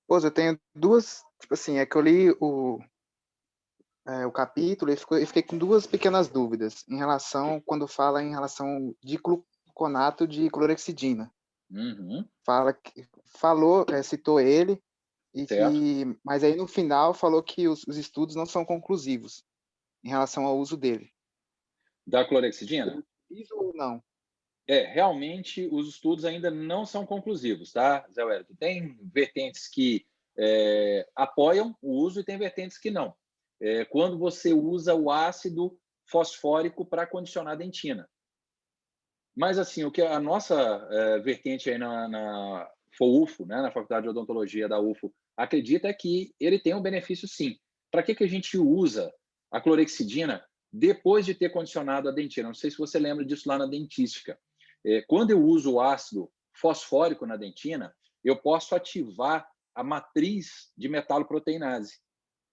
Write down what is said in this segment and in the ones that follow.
Pô, eu tenho duas, tipo assim, é que eu li o capítulo e eu fiquei com duas pequenas dúvidas em relação, quando fala em relação de gluconato de clorexidina. Uhum, Citou ele, certo? mas aí no final falou que os estudos não são conclusivos em relação ao uso dele. Da clorexidina? Isso ou não? Realmente os estudos ainda não são conclusivos, tá, Zé Wellington? Tem vertentes que apoiam o uso e tem vertentes que não. Quando você usa o ácido fosfórico para condicionar a dentina. Mas, assim, o que a nossa vertente aí na FOUFO, né, na Faculdade de Odontologia da UFO, acredita é que ele tem um benefício sim. Para que a gente usa a clorexidina depois de ter condicionado a dentina? Não sei se você lembra disso lá na dentística. Quando eu uso o ácido fosfórico na dentina, eu posso ativar a matriz de metaloproteinase.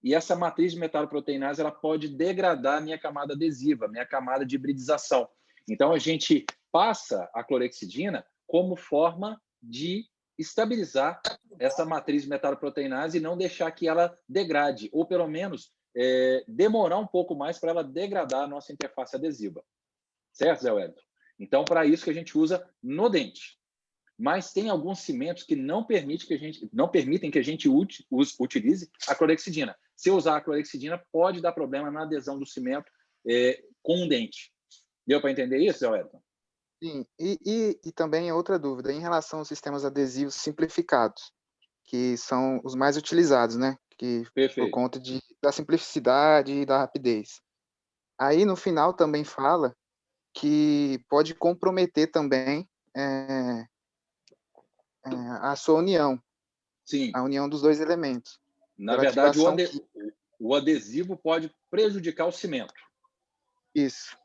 E essa matriz de metaloproteinase ela pode degradar a minha camada adesiva, minha camada de hibridização. Então, a gente passa a clorexidina como forma de estabilizar essa matriz de metaloproteinase e não deixar que ela degrade, ou pelo menos demorar um pouco mais para ela degradar a nossa interface adesiva. Certo, Zé Wellington? Então, para isso que a gente usa no dente. Mas tem alguns cimentos que não permitem que a gente utilize a clorexidina. Se eu usar a clorexidina, pode dar problema na adesão do cimento com o dente. Deu para entender isso, Zé Wellington? Sim, e também outra dúvida, em relação aos sistemas adesivos simplificados, que são os mais utilizados, né? Que por Perfeito. conta da simplicidade e da rapidez. Aí no final também fala que pode comprometer também é, a sua união, Sim. a união dos dois elementos, Na pela verdade, ativação química. o adesivo pode prejudicar o cimento. Isso,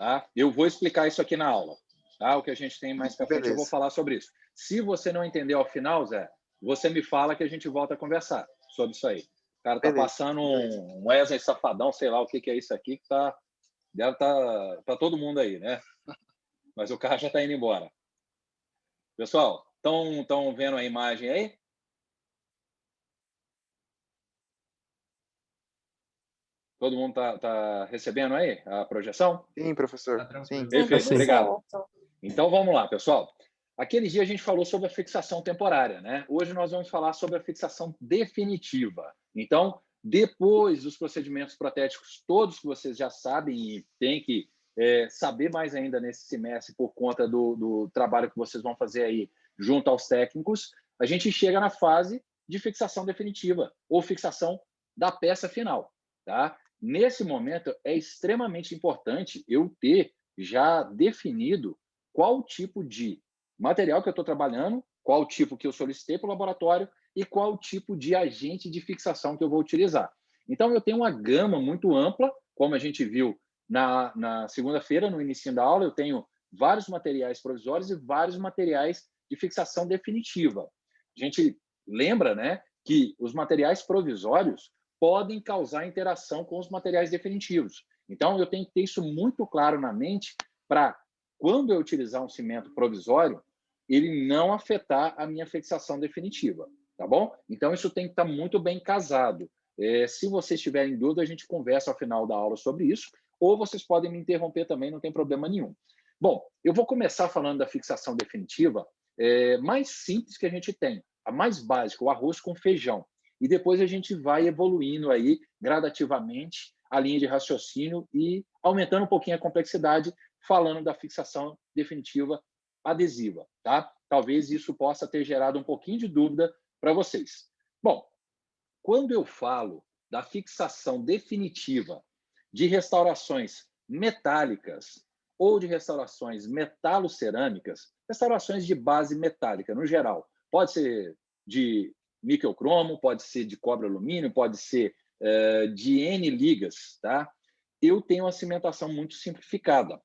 Tá? Eu vou explicar isso aqui na aula. Tá? O que a gente tem mais para frente, eu vou beleza. falar sobre isso. Se você não entender ao final, Zé, você me fala que a gente volta a conversar sobre isso aí. O cara tá Beleza, passando beleza. um Wesley Safadão, sei lá o que é isso aqui, que deve estar para todo mundo aí, né? Mas o cara já está indo embora. Pessoal, estão vendo a imagem aí? Todo mundo tá recebendo aí a projeção? Sim, professor. Sim, Sim, Perfeito, tranquilo. obrigado. professor. Então vamos lá, pessoal. Aquele dia a gente falou sobre a fixação temporária, né? Hoje nós vamos falar sobre a fixação definitiva. Então, depois dos procedimentos protéticos todos que vocês já sabem e têm que saber mais ainda nesse semestre por conta do trabalho que vocês vão fazer aí junto aos técnicos, a gente chega na fase de fixação definitiva ou fixação da peça final, tá? Nesse momento é extremamente importante eu ter já definido qual tipo de material que eu estou trabalhando, qual tipo que eu solicitei para o laboratório e qual tipo de agente de fixação que eu vou utilizar. Então, eu tenho uma gama muito ampla, como a gente viu na segunda-feira, no início da aula, eu tenho vários materiais provisórios e vários materiais de fixação definitiva. A gente lembra, né, que os materiais provisórios podem causar interação com os materiais definitivos. Então, eu tenho que ter isso muito claro na mente para, quando eu utilizar um cimento provisório, ele não afetar a minha fixação definitiva, tá bom? Então, isso tem que estar muito bem casado. Se vocês tiverem dúvida, a gente conversa ao final da aula sobre isso, ou vocês podem me interromper também, não tem problema nenhum. Bom, eu vou começar falando da fixação definitiva mais simples que a gente tem, a mais básica, o arroz com feijão. E depois a gente vai evoluindo aí gradativamente a linha de raciocínio e aumentando um pouquinho a complexidade, falando da fixação definitiva adesiva, tá? Talvez isso possa ter gerado um pouquinho de dúvida para vocês. Bom, quando eu falo da fixação definitiva de restaurações metálicas ou de restaurações metalocerâmicas, restaurações de base metálica no geral, pode ser de níquel cromo, pode ser de cobre alumínio, pode ser de N ligas, tá? Eu tenho uma cimentação muito simplificada.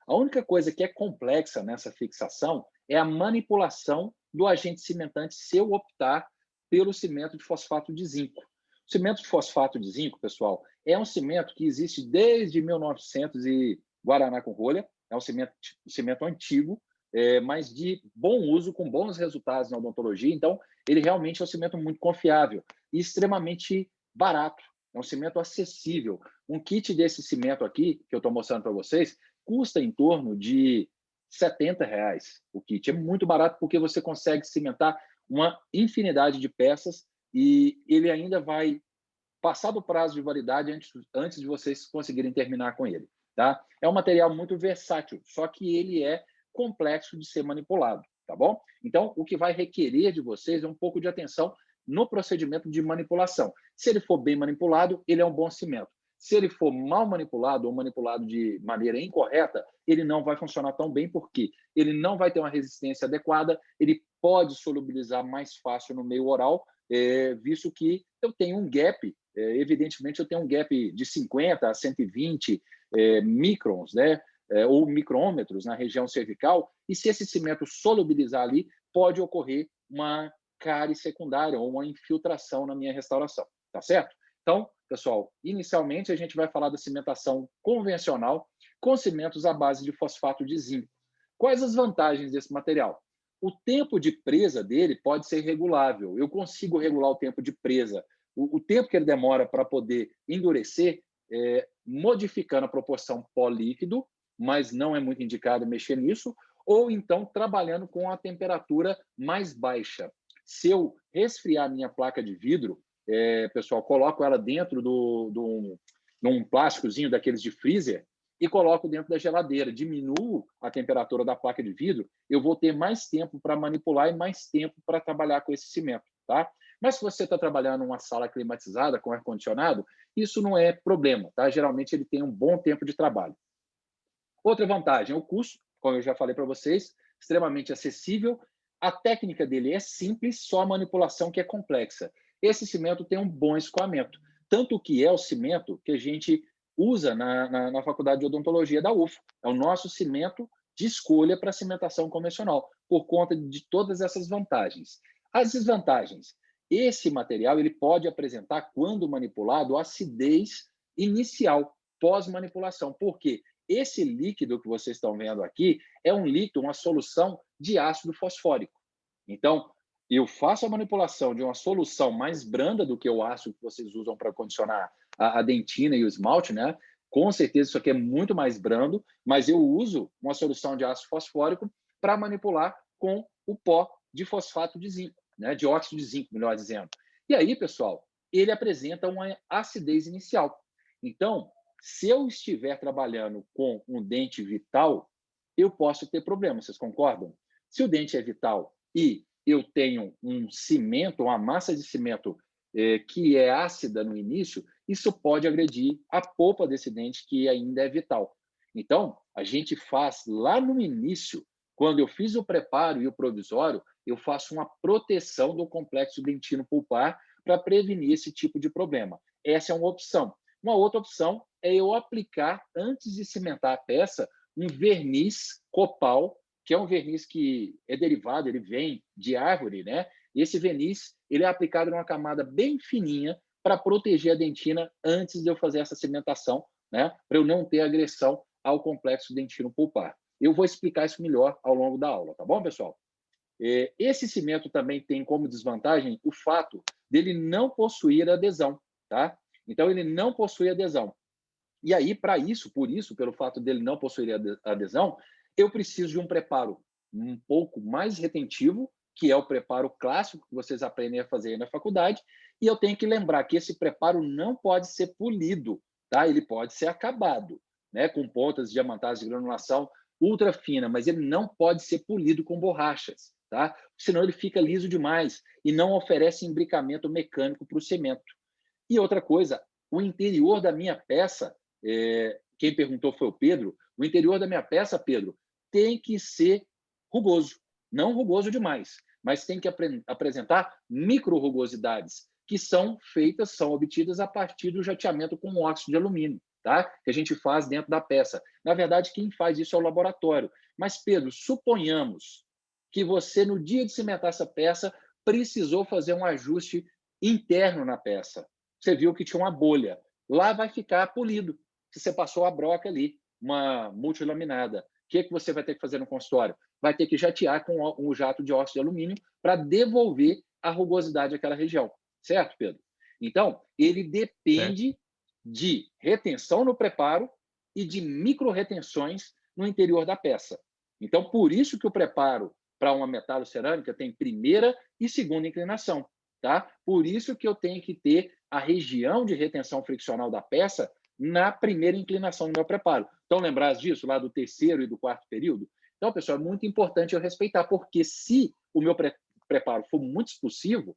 A única coisa que é complexa nessa fixação é a manipulação do agente cimentante se eu optar pelo cimento de fosfato de zinco. O cimento de fosfato de zinco, pessoal, é um cimento que existe desde 1900 e Guaraná com rolha, é um cimento antigo, mas de bom uso, com bons resultados na odontologia. Então, ele realmente é um cimento muito confiável e extremamente barato. É um cimento acessível. Um kit desse cimento aqui, que eu estou mostrando para vocês, custa em torno de R$ 70 o kit. É muito barato porque você consegue cimentar uma infinidade de peças e ele ainda vai passar do prazo de validade antes de vocês conseguirem terminar com ele. Tá? É um material muito versátil, só que ele é complexo de ser manipulado, tá bom? Então, o que vai requerer de vocês é um pouco de atenção no procedimento de manipulação. Se ele for bem manipulado, ele é um bom cimento. Se ele for mal manipulado ou manipulado de maneira incorreta, ele não vai funcionar tão bem, porque ele não vai ter uma resistência adequada, ele pode solubilizar mais fácil no meio oral, visto que eu tenho um gap, evidentemente eu tenho um gap de 50 a 120 microns, né? Ou micrômetros na região cervical, e se esse cimento solubilizar ali, pode ocorrer uma cárie secundária ou uma infiltração na minha restauração, tá certo? Então, pessoal, inicialmente a gente vai falar da cimentação convencional com cimentos à base de fosfato de zinco. Quais as vantagens desse material? O tempo de presa dele pode ser regulável. Eu consigo regular o tempo de presa, o tempo que ele demora para poder endurecer, modificando a proporção pó-líquido, mas não é muito indicado mexer nisso, ou então trabalhando com a temperatura mais baixa. Se eu resfriar a minha placa de vidro, pessoal, coloco ela dentro num plásticozinho daqueles de freezer e coloco dentro da geladeira, diminuo a temperatura da placa de vidro, eu vou ter mais tempo para manipular e mais tempo para trabalhar com esse cimento, tá? Mas se você está trabalhando numa sala climatizada, com ar-condicionado, isso não é problema, tá? Geralmente ele tem um bom tempo de trabalho. Outra vantagem é o custo, como eu já falei para vocês, extremamente acessível. A técnica dele é simples, só a manipulação que é complexa. Esse cimento tem um bom escoamento, tanto que é o cimento que a gente usa na Faculdade de Odontologia da UFO. É o nosso cimento de escolha para cimentação convencional, por conta de todas essas vantagens. As desvantagens. Esse material ele pode apresentar, quando manipulado, acidez inicial, pós-manipulação. Por quê? Esse líquido que vocês estão vendo aqui é um líquido, uma solução de ácido fosfórico. Então, eu faço a manipulação de uma solução mais branda do que o ácido que vocês usam para condicionar a dentina e o esmalte, né? Com certeza isso aqui é muito mais brando, mas eu uso uma solução de ácido fosfórico para manipular com o pó de fosfato de zinco, né? De óxido de zinco, melhor dizendo. E aí, pessoal, ele apresenta uma acidez inicial. Então, se eu estiver trabalhando com um dente vital, eu posso ter problemas, vocês concordam? Se o dente é vital e eu tenho um cimento, uma massa de cimento que é ácida no início, isso pode agredir a polpa desse dente que ainda é vital. Então, a gente faz lá no início, quando eu fiz o preparo e o provisório, eu faço uma proteção do complexo dentino pulpar para prevenir esse tipo de problema. Essa é uma opção. Uma outra opção é eu aplicar, antes de cimentar a peça, um verniz copal, que é um verniz que é derivado, ele vem de árvore, né? E esse verniz ele é aplicado numa camada bem fininha para proteger a dentina antes de eu fazer essa cimentação, né? Para eu não ter agressão ao complexo dentino pulpar. Eu vou explicar isso melhor ao longo da aula, tá bom, pessoal? Esse cimento também tem como desvantagem o fato dele não possuir adesão, tá? Então, ele não possui adesão. E aí, por isso, pelo fato dele não possuir adesão, eu preciso de um preparo um pouco mais retentivo, que é o preparo clássico que vocês aprendem a fazer aí na faculdade, e eu tenho que lembrar que esse preparo não pode ser polido, tá? Ele pode ser acabado, né? Com pontas diamantadas de granulação ultra fina, mas ele não pode ser polido com borrachas, tá? Senão ele fica liso demais e não oferece imbricamento mecânico para o cimento. E outra coisa, o interior da minha peça, quem perguntou foi o Pedro, o interior da minha peça, Pedro, tem que ser rugoso. Não rugoso demais, mas tem que apresentar micro-rugosidades, que são obtidas a partir do jateamento com óxido de alumínio, tá? Que a gente faz dentro da peça. Na verdade, quem faz isso é o laboratório. Mas, Pedro, suponhamos que você, no dia de cimentar essa peça, precisou fazer um ajuste interno na peça. Você viu que tinha uma bolha. Lá vai ficar polido, se você passou a broca ali, uma multilaminada. que você vai ter que fazer no consultório? Vai ter que jatear com o jato de óxido de alumínio para devolver a rugosidade àquela região. Certo, Pedro? Então, ele depende de retenção no preparo e de micro-retenções no interior da peça. Então, por isso que o preparo para uma metalocerâmica tem primeira e segunda inclinação. Tá? Por isso que eu tenho que ter a região de retenção friccional da peça na primeira inclinação do meu preparo. Então, lembrar disso lá do terceiro e do quarto período? Então, pessoal, é muito importante eu respeitar, porque se o meu preparo for muito expulsivo,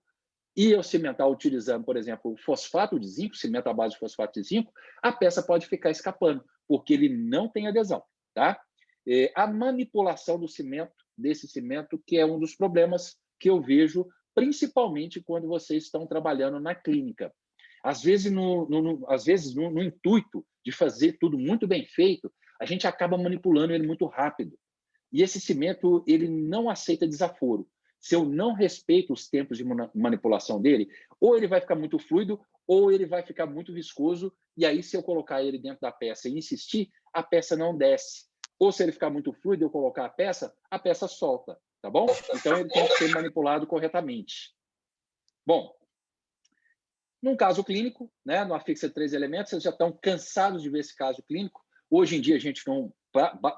e eu cimentar utilizando, por exemplo, o fosfato de zinco, cimento à base de fosfato de zinco, a peça pode ficar escapando, porque ele não tem adesão. Tá? A manipulação do cimento, desse cimento, que é um dos problemas que eu vejo, principalmente quando vocês estão trabalhando na clínica. Às vezes, no intuito de fazer tudo muito bem feito, a gente acaba manipulando ele muito rápido. E esse cimento, ele não aceita desaforo. Se eu não respeito os tempos de manipulação dele, ou ele vai ficar muito fluido, ou ele vai ficar muito viscoso, e aí se eu colocar ele dentro da peça e insistir, a peça não desce. Ou se ele ficar muito fluido e eu colocar a peça solta, tá bom? Então ele tem que ser manipulado corretamente. Bom, num caso clínico, né, numa fixa de 3 elementos, vocês já estão cansados de ver esse caso clínico. Hoje em dia a gente não,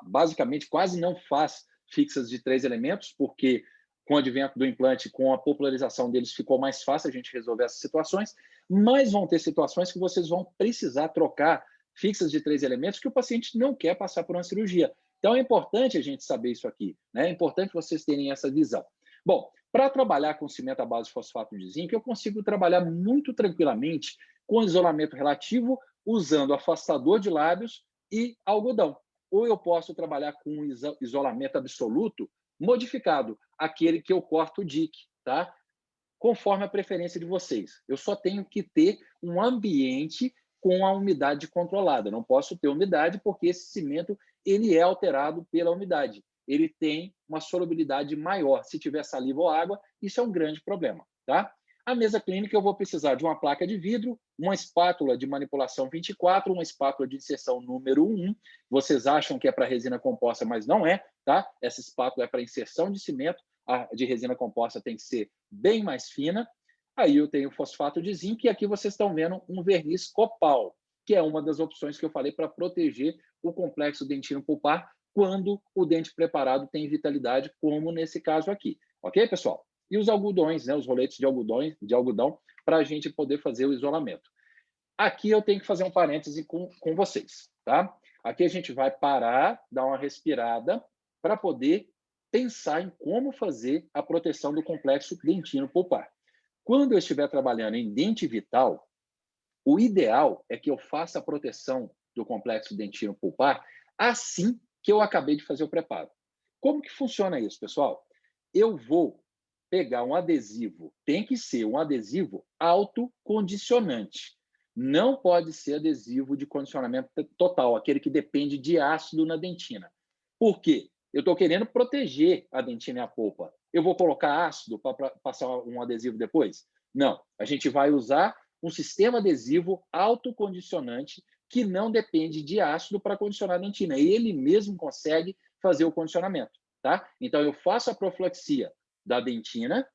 basicamente quase não faz fixas de 3 elementos, porque com o advento do implante, com a popularização deles, ficou mais fácil a gente resolver essas situações, mas vão ter situações que vocês vão precisar trocar fixas de 3 elementos que o paciente não quer passar por uma cirurgia. Então é importante a gente saber isso aqui, né? É importante vocês terem essa visão. Bom, para trabalhar com cimento à base de fosfato de zinco, eu consigo trabalhar muito tranquilamente com isolamento relativo, usando afastador de lábios e algodão. Ou eu posso trabalhar com isolamento absoluto modificado, aquele que eu corto o DIC, tá? Conforme a preferência de vocês. Eu só tenho que ter um ambiente com a umidade controlada. Não posso ter umidade porque esse cimento ele é alterado pela umidade. Ele tem uma solubilidade maior. Se tiver saliva ou água, isso é um grande problema, tá? A mesa clínica eu vou precisar de uma placa de vidro, uma espátula de manipulação 24, uma espátula de inserção número 1. Vocês acham que é para resina composta, mas não é, tá? Essa espátula é para inserção de cimento. A de resina composta tem que ser bem mais fina. Aí eu tenho fosfato de zinco e aqui vocês estão vendo um verniz copal, que é uma das opções que eu falei para proteger o complexo dentino pulpar quando o dente preparado tem vitalidade, como nesse caso aqui. Ok, pessoal? E os algodões, né, os roletes de algodão para a gente poder fazer o isolamento. Aqui eu tenho que fazer um parêntese com vocês, tá? Aqui a gente vai parar, dar uma respirada para poder pensar em como fazer a proteção do complexo dentino pulpar. Quando eu estiver trabalhando em dente vital, o ideal é que eu faça a proteção do complexo dentino pulpar assim que eu acabei de fazer o preparo. Como que funciona isso, pessoal? Eu vou pegar um adesivo, tem que ser um adesivo autocondicionante. Não pode ser adesivo de condicionamento total, aquele que depende de ácido na dentina. Por quê? Eu estou querendo proteger a dentina e a polpa. Eu vou colocar ácido para passar um adesivo depois? Não. A gente vai usar um sistema adesivo autocondicionante que não depende de ácido para condicionar a dentina. Ele mesmo consegue fazer o condicionamento. Tá? Então, eu faço a profilaxia da dentina,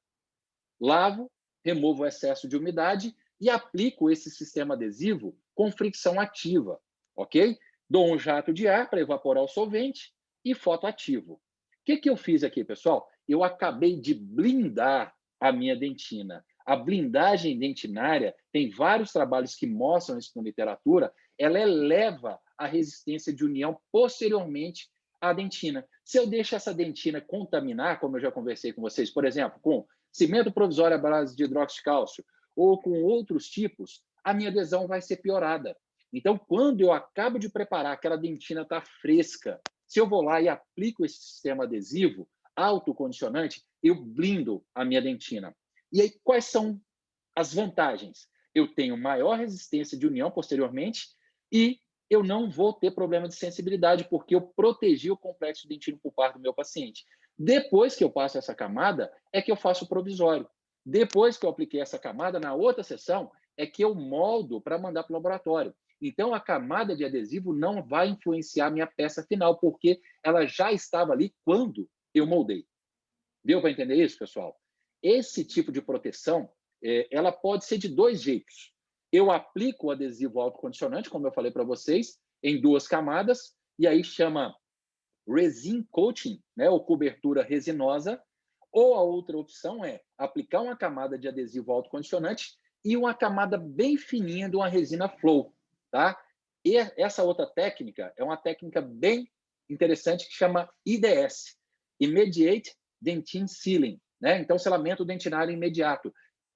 lavo, removo o excesso de umidade e aplico esse sistema adesivo com fricção ativa, ok? Dou um jato de ar para evaporar o solvente e fotoativo. O que eu fiz aqui, pessoal? Eu acabei de blindar a minha dentina. A blindagem dentinária, tem vários trabalhos que mostram isso na literatura, ela eleva a resistência de união posteriormente à dentina. Se eu deixo essa dentina contaminar, como eu já conversei com vocês, por exemplo, com cimento provisório à base de hidróxido de cálcio ou com outros tipos, a minha adesão vai ser piorada. Então, quando eu acabo de preparar, aquela dentina está fresca, se eu vou lá e aplico esse sistema adesivo autocondicionante, eu blindo a minha dentina. E aí, quais são as vantagens? Eu tenho maior resistência de união posteriormente e eu não vou ter problema de sensibilidade, porque eu protegi o complexo dentino pulpar do meu paciente. Depois que eu passo essa camada, é que eu faço o provisório. Depois que eu apliquei essa camada, na outra sessão, é que eu moldo para mandar para o laboratório. Então, a camada de adesivo não vai influenciar a minha peça final, porque ela já estava ali quando eu moldei. Deu para entender isso, pessoal? Esse tipo de proteção, ela pode ser de dois jeitos. Eu aplico o adesivo autocondicionante, como eu falei para vocês, em 2 camadas, e aí chama resin coating, né, ou cobertura resinosa, ou a outra opção é aplicar uma camada de adesivo autocondicionante e uma camada bem fininha de uma resina flow, tá? E essa outra técnica é uma técnica bem interessante que chama IDS, Immediate Dentine Sealing, né? Então, selamento dentinário imediato.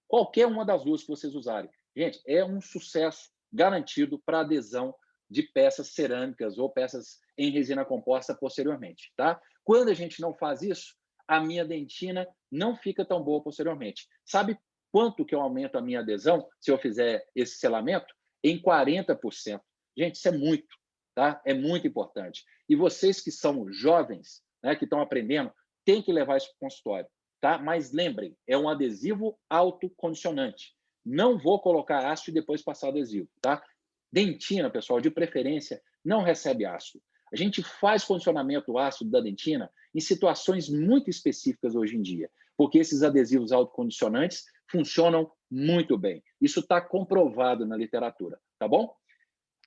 Qualquer uma das duas que vocês usarem. Gente, é um sucesso garantido para adesão de peças cerâmicas ou peças em resina composta posteriormente, tá? Quando a gente não faz isso, a minha dentina não fica tão boa posteriormente. Sabe quanto que eu aumento a minha adesão se eu fizer esse selamento? Em 40%. Gente, isso é muito, tá? É muito importante. E vocês que são jovens, né, que estão aprendendo, têm que levar isso para o consultório, tá? Mas lembrem, é um adesivo autocondicionante. Não vou colocar ácido e depois passar adesivo, tá? Dentina, pessoal, de preferência, não recebe ácido. A gente faz condicionamento ácido da dentina em situações muito específicas hoje em dia, porque esses adesivos autocondicionantes funcionam muito bem. Isso está comprovado na literatura, tá bom?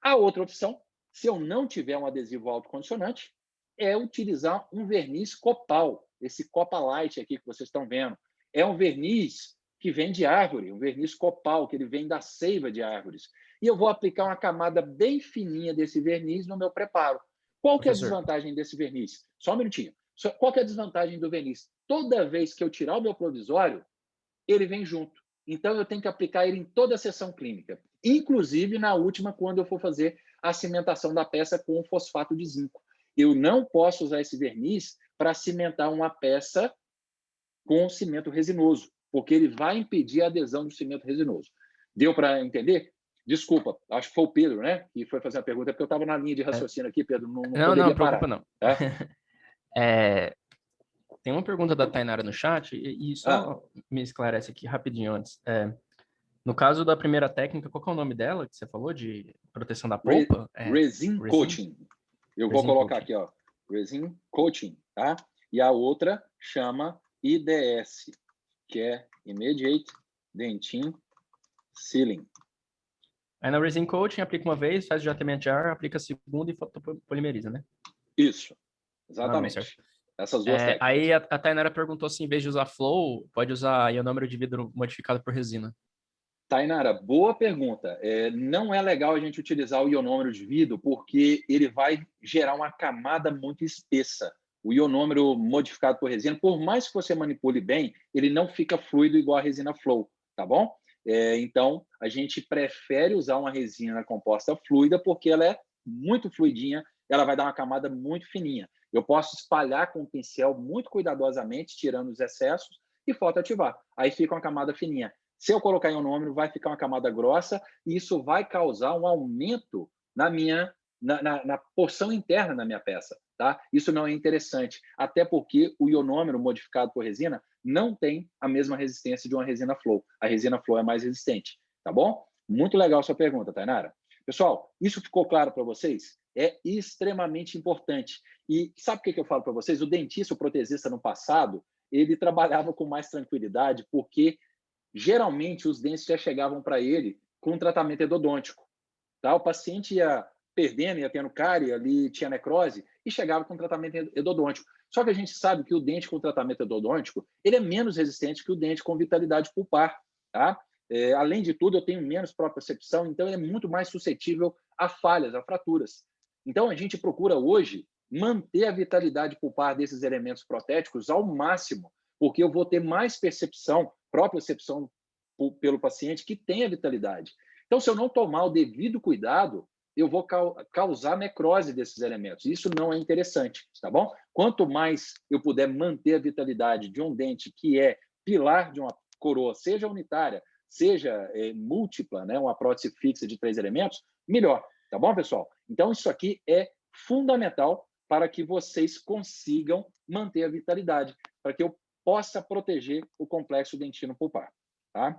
A outra opção, se eu não tiver um adesivo autocondicionante, é utilizar um verniz Copal, esse Copa Light aqui que vocês estão vendo. É um verniz que vem de árvore, um verniz Copal, que ele vem da seiva de árvores. E eu vou aplicar uma camada bem fininha desse verniz no meu preparo. Qual que é a Professor, desvantagem desse verniz? Só um minutinho. Qual que é a desvantagem do verniz? Toda vez que eu tirar o meu provisório, ele vem junto. Então, eu tenho que aplicar ele em toda a sessão clínica, inclusive na última, quando eu for fazer a cimentação da peça com fosfato de zinco. Eu não posso usar esse verniz para cimentar uma peça com cimento resinoso, porque ele vai impedir a adesão do cimento resinoso. Deu para entender? Desculpa, acho que foi o Pedro, né, que foi fazer a pergunta, porque eu estava na linha de raciocínio aqui, Pedro, não poderia preocupa parar. não. Tá? Tem uma pergunta da Tainara no chat, e só me esclarece aqui rapidinho antes. No caso da primeira técnica, qual que é o nome dela que você falou, de proteção da polpa? Resin Coating. Eu vou colocar aqui, ó, Resin Coating, tá? E a outra chama IDS, que é Immediate Dentine Sealing. Aí na Resin Coating, aplica uma vez, faz o jateamento de ar, aplica a segunda e fotopolimeriza, né? Isso, Não, exatamente. Essas duas técnicas. Aí a Tainara perguntou se, em vez de usar flow, pode usar ionômero de vidro modificado por resina. Tainara, boa pergunta. Não é legal a gente utilizar o ionômero de vidro porque ele vai gerar uma camada muito espessa. O ionômero modificado por resina, por mais que você manipule bem, ele não fica fluido igual a resina flow, tá bom? Então, a gente prefere usar uma resina composta fluida porque ela é muito fluidinha, ela vai dar uma camada muito fininha. Eu posso espalhar com o pincel muito cuidadosamente, tirando os excessos, e fotoativar. Aí fica uma camada fininha. Se eu colocar ionômero, vai ficar uma camada grossa e isso vai causar um aumento na porção interna da minha peça. Tá? Isso não é interessante, até porque o ionômero modificado por resina não tem a mesma resistência de uma resina flow. A resina flow é mais resistente, tá bom? Muito legal a sua pergunta, Tainara. Pessoal, isso ficou claro para vocês? É extremamente importante. E sabe o que eu falo para vocês? O dentista, o protesista no passado, ele trabalhava com mais tranquilidade porque geralmente os dentes já chegavam para ele com um tratamento endodôntico. Tá? O paciente ia perdendo, ia tendo cárie, ali tinha necrose, e chegava com tratamento endodôntico. Só que a gente sabe que o dente com tratamento endodôntico ele é menos resistente que o dente com vitalidade pulpar. Tá? Além de tudo, eu tenho menos propriocepção, então ele é muito mais suscetível a falhas, a fraturas. Então, a gente procura hoje manter a vitalidade pulpar desses elementos protéticos ao máximo, porque eu vou ter mais percepção, propriocepção pelo paciente que tem a vitalidade. Então, se eu não tomar o devido cuidado, eu vou causar necrose desses elementos. Isso não é interessante, tá bom? Quanto mais eu puder manter a vitalidade de um dente que é pilar de uma coroa, seja unitária, seja múltipla, né, uma prótese fixa de 3 elementos, melhor, tá bom, pessoal? Então, isso aqui é fundamental para que vocês consigam manter a vitalidade, para que eu possa proteger o complexo dentino pulpar, tá?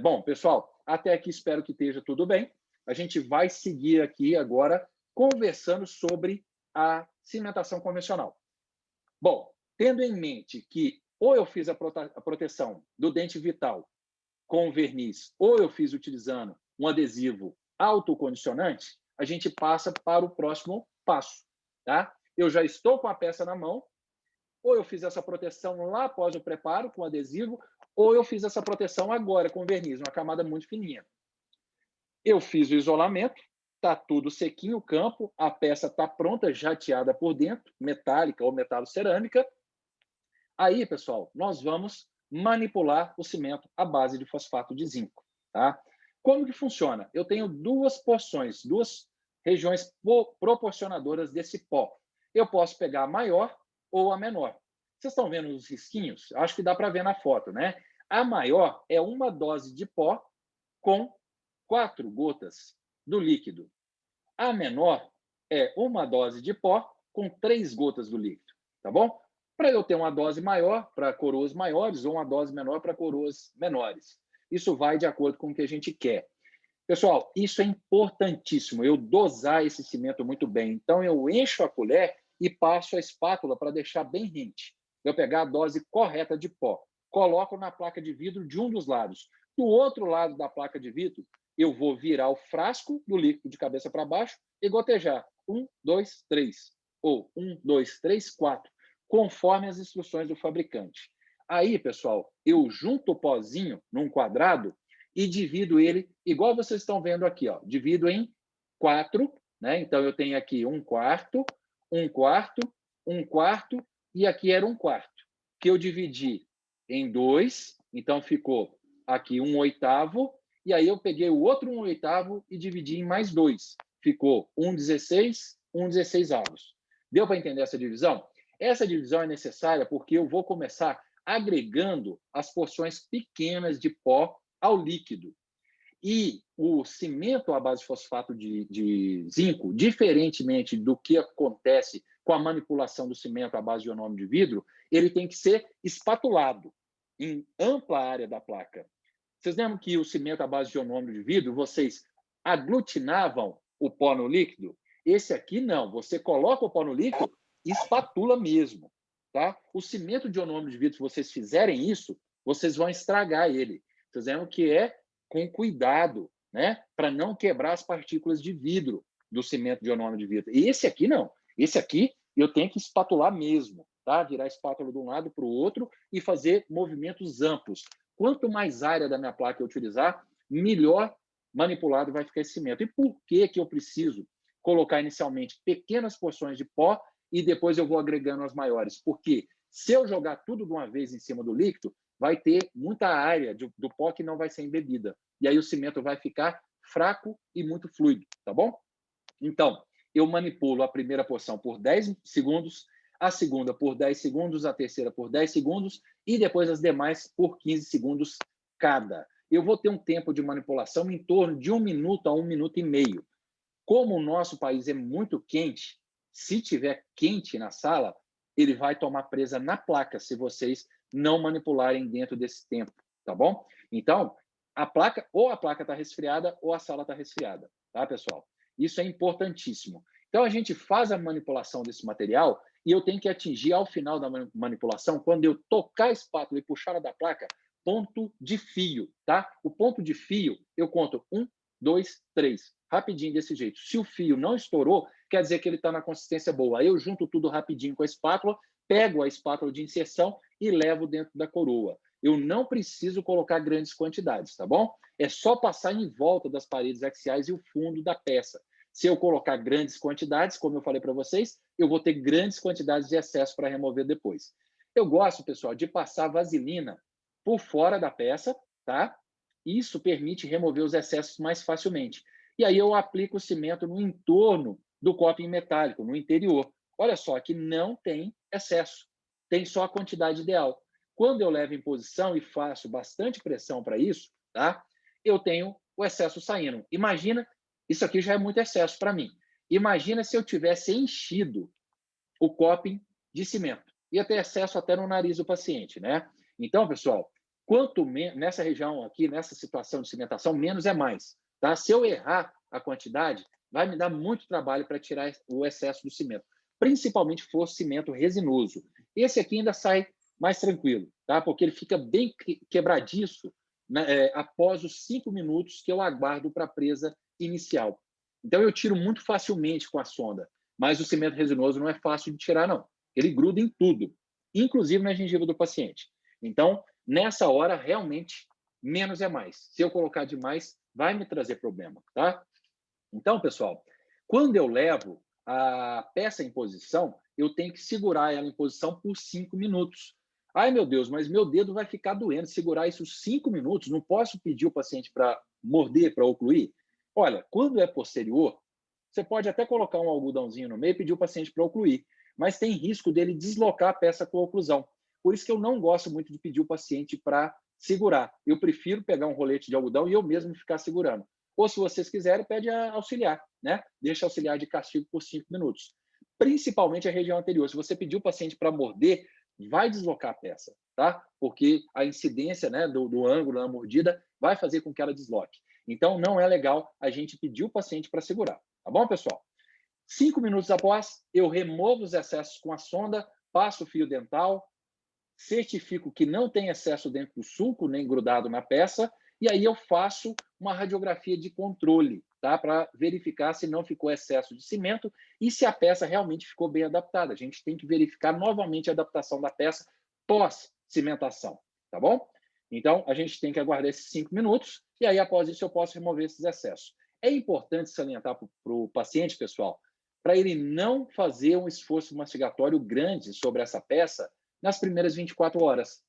Bom, pessoal, até aqui espero que esteja tudo bem. a gente vai seguir aqui agora conversando sobre a cimentação convencional. Bom, tendo em mente que ou eu fiz a proteção do dente vital com verniz, ou eu fiz utilizando um adesivo autocondicionante, a gente passa para o próximo passo, tá? Eu já estou com a peça na mão, ou eu fiz essa proteção lá após o preparo com adesivo, ou eu fiz essa proteção agora com verniz, uma camada muito fininha. Eu fiz o isolamento, está tudo sequinho o campo, a peça está pronta, jateada por dentro, metálica ou metalocerâmica. Aí, pessoal, nós vamos manipular o cimento à base de fosfato de zinco, tá? Como que funciona? Eu tenho duas porções, duas regiões proporcionadoras desse pó. Eu posso pegar a maior ou a menor. Vocês estão vendo os risquinhos? Acho que dá para ver na foto, né? A maior é uma dose de pó com 4 gotas do líquido. A menor é uma dose de pó com 3 gotas do líquido, tá bom? Para eu ter uma dose maior para coroas maiores ou uma dose menor para coroas menores. Isso vai de acordo com o que a gente quer. Pessoal, isso é importantíssimo, eu dosar esse cimento muito bem. Então, eu encho a colher e passo a espátula para deixar bem rente. Eu pegar a dose correta de pó, coloco na placa de vidro de um dos lados. Do outro lado da placa de vidro, eu vou virar o frasco do líquido de cabeça para baixo e gotejar. 1, 2, 3. Ou 1, 2, 3, 4. Conforme as instruções do fabricante. Aí, pessoal, eu junto o pozinho num quadrado e divido ele, igual vocês estão vendo aqui, ó, divido em 4, né? Então, eu tenho aqui 1/4, 1/4, 1/4, e aqui era 1/4, que eu dividi em 2, então ficou aqui 1/8, e aí eu peguei o outro 1/8 e dividi em mais 2. Ficou 1/16, 1/16. Deu para entender essa divisão? Essa divisão é necessária porque eu vou começar agregando as porções pequenas de pó ao líquido. E o cimento à base de fosfato de zinco, diferentemente do que acontece com a manipulação do cimento à base de ionômero de vidro, ele tem que ser espatulado em ampla área da placa. Vocês lembram que o cimento à base de ionômero de vidro, vocês aglutinavam o pó no líquido? Esse aqui não, você coloca o pó no líquido e espatula mesmo, tá? O cimento de ionômero de vidro, se vocês fizerem isso, vocês vão estragar ele. Vocês lembram que é com cuidado, né? Para não quebrar as partículas de vidro do cimento de ionômero de vidro. E esse aqui não. Esse aqui eu tenho que espatular mesmo, tá? Virar a espátula de um lado para o outro e fazer movimentos amplos. Quanto mais área da minha placa eu utilizar, melhor manipulado vai ficar esse cimento. E por que eu preciso colocar inicialmente pequenas porções de pó e depois eu vou agregando as maiores? Porque se eu jogar tudo de uma vez em cima do líquido, vai ter muita área do pó que não vai ser embebida. E aí o cimento vai ficar fraco e muito fluido, tá bom? Então, eu manipulo a primeira porção por 10 segundos, a segunda por 10 segundos, a terceira por 10 segundos e depois as demais por 15 segundos cada. Eu vou ter um tempo de manipulação em torno de 1 minuto a 1 minuto e meio. Como o nosso país é muito quente, se tiver quente na sala, ele vai tomar presa na placa se vocês não manipularem dentro desse tempo, tá bom? Então, a placa está resfriada ou a sala está resfriada, tá, pessoal? Isso é importantíssimo. Então, a gente faz a manipulação desse material e eu tenho que atingir, ao final da manipulação, quando eu tocar a espátula e puxar ela da placa, ponto de fio, tá? O ponto de fio, eu conto 1, 2, 3, rapidinho desse jeito. Se o fio não estourou, quer dizer que ele está na consistência boa. Aí eu junto tudo rapidinho com a espátula, pego a espátula de inserção e levo dentro da coroa. Eu não preciso colocar grandes quantidades, tá bom? É só passar em volta das paredes axiais e o fundo da peça. Se eu colocar grandes quantidades, como eu falei para vocês, eu vou ter grandes quantidades de excesso para remover depois. Eu gosto, pessoal, de passar vaselina por fora da peça, tá? Isso permite remover os excessos mais facilmente. E aí eu aplico o cimento no entorno do coping metálico, no interior. Olha só, aqui não tem excesso, tem só a quantidade ideal. Quando eu levo em posição e faço bastante pressão para isso, tá? Eu tenho o excesso saindo. Imagina, isso aqui já é muito excesso para mim. Imagina se eu tivesse enchido o coping de cimento. Ia ter excesso até no nariz do paciente, né? Então, pessoal, quanto menos nessa região aqui, nessa situação de cimentação, menos é mais, tá? Se eu errar a quantidade, vai me dar muito trabalho para tirar o excesso do cimento, principalmente se for cimento resinoso. Esse aqui ainda sai mais tranquilo, tá? Porque ele fica bem quebradiço, né, após os 5 minutos que eu aguardo para a presa inicial. Então, eu tiro muito facilmente com a sonda, mas o cimento resinoso não é fácil de tirar, não. Ele gruda em tudo, inclusive na gengiva do paciente. Então, nessa hora, realmente, menos é mais. Se eu colocar demais, vai me trazer problema, tá? Então, pessoal, quando eu levo a peça em posição, eu tenho que segurar ela em posição por 5 minutos. Ai, meu Deus, mas meu dedo vai ficar doendo. Segurar isso 5 minutos, não posso pedir o paciente para morder, para ocluir? Olha, quando é posterior, você pode até colocar um algodãozinho no meio e pedir o paciente para ocluir, mas tem risco dele deslocar a peça com a oclusão. Por isso que eu não gosto muito de pedir o paciente para segurar. Eu prefiro pegar um rolete de algodão e eu mesmo ficar segurando. Ou, se vocês quiserem, pede a auxiliar, né? Deixa auxiliar de castigo por 5 minutos. Principalmente a região anterior. Se você pedir o paciente para morder, vai deslocar a peça, tá? Porque a incidência, né, do ângulo na mordida vai fazer com que ela desloque. Então, não é legal a gente pedir o paciente para segurar. Tá bom, pessoal? 5 minutos após, eu removo os excessos com a sonda, passo o fio dental, certifico que não tem excesso dentro do sulco, nem grudado na peça, e aí eu faço uma radiografia de controle, tá? Para verificar se não ficou excesso de cimento e se a peça realmente ficou bem adaptada. A gente tem que verificar novamente a adaptação da peça pós-cimentação, tá bom? Então, a gente tem que aguardar esses 5 minutos, e aí, após isso, eu posso remover esses excessos. É importante salientar para o paciente, pessoal, para ele não fazer um esforço mastigatório grande sobre essa peça nas primeiras 24 horas,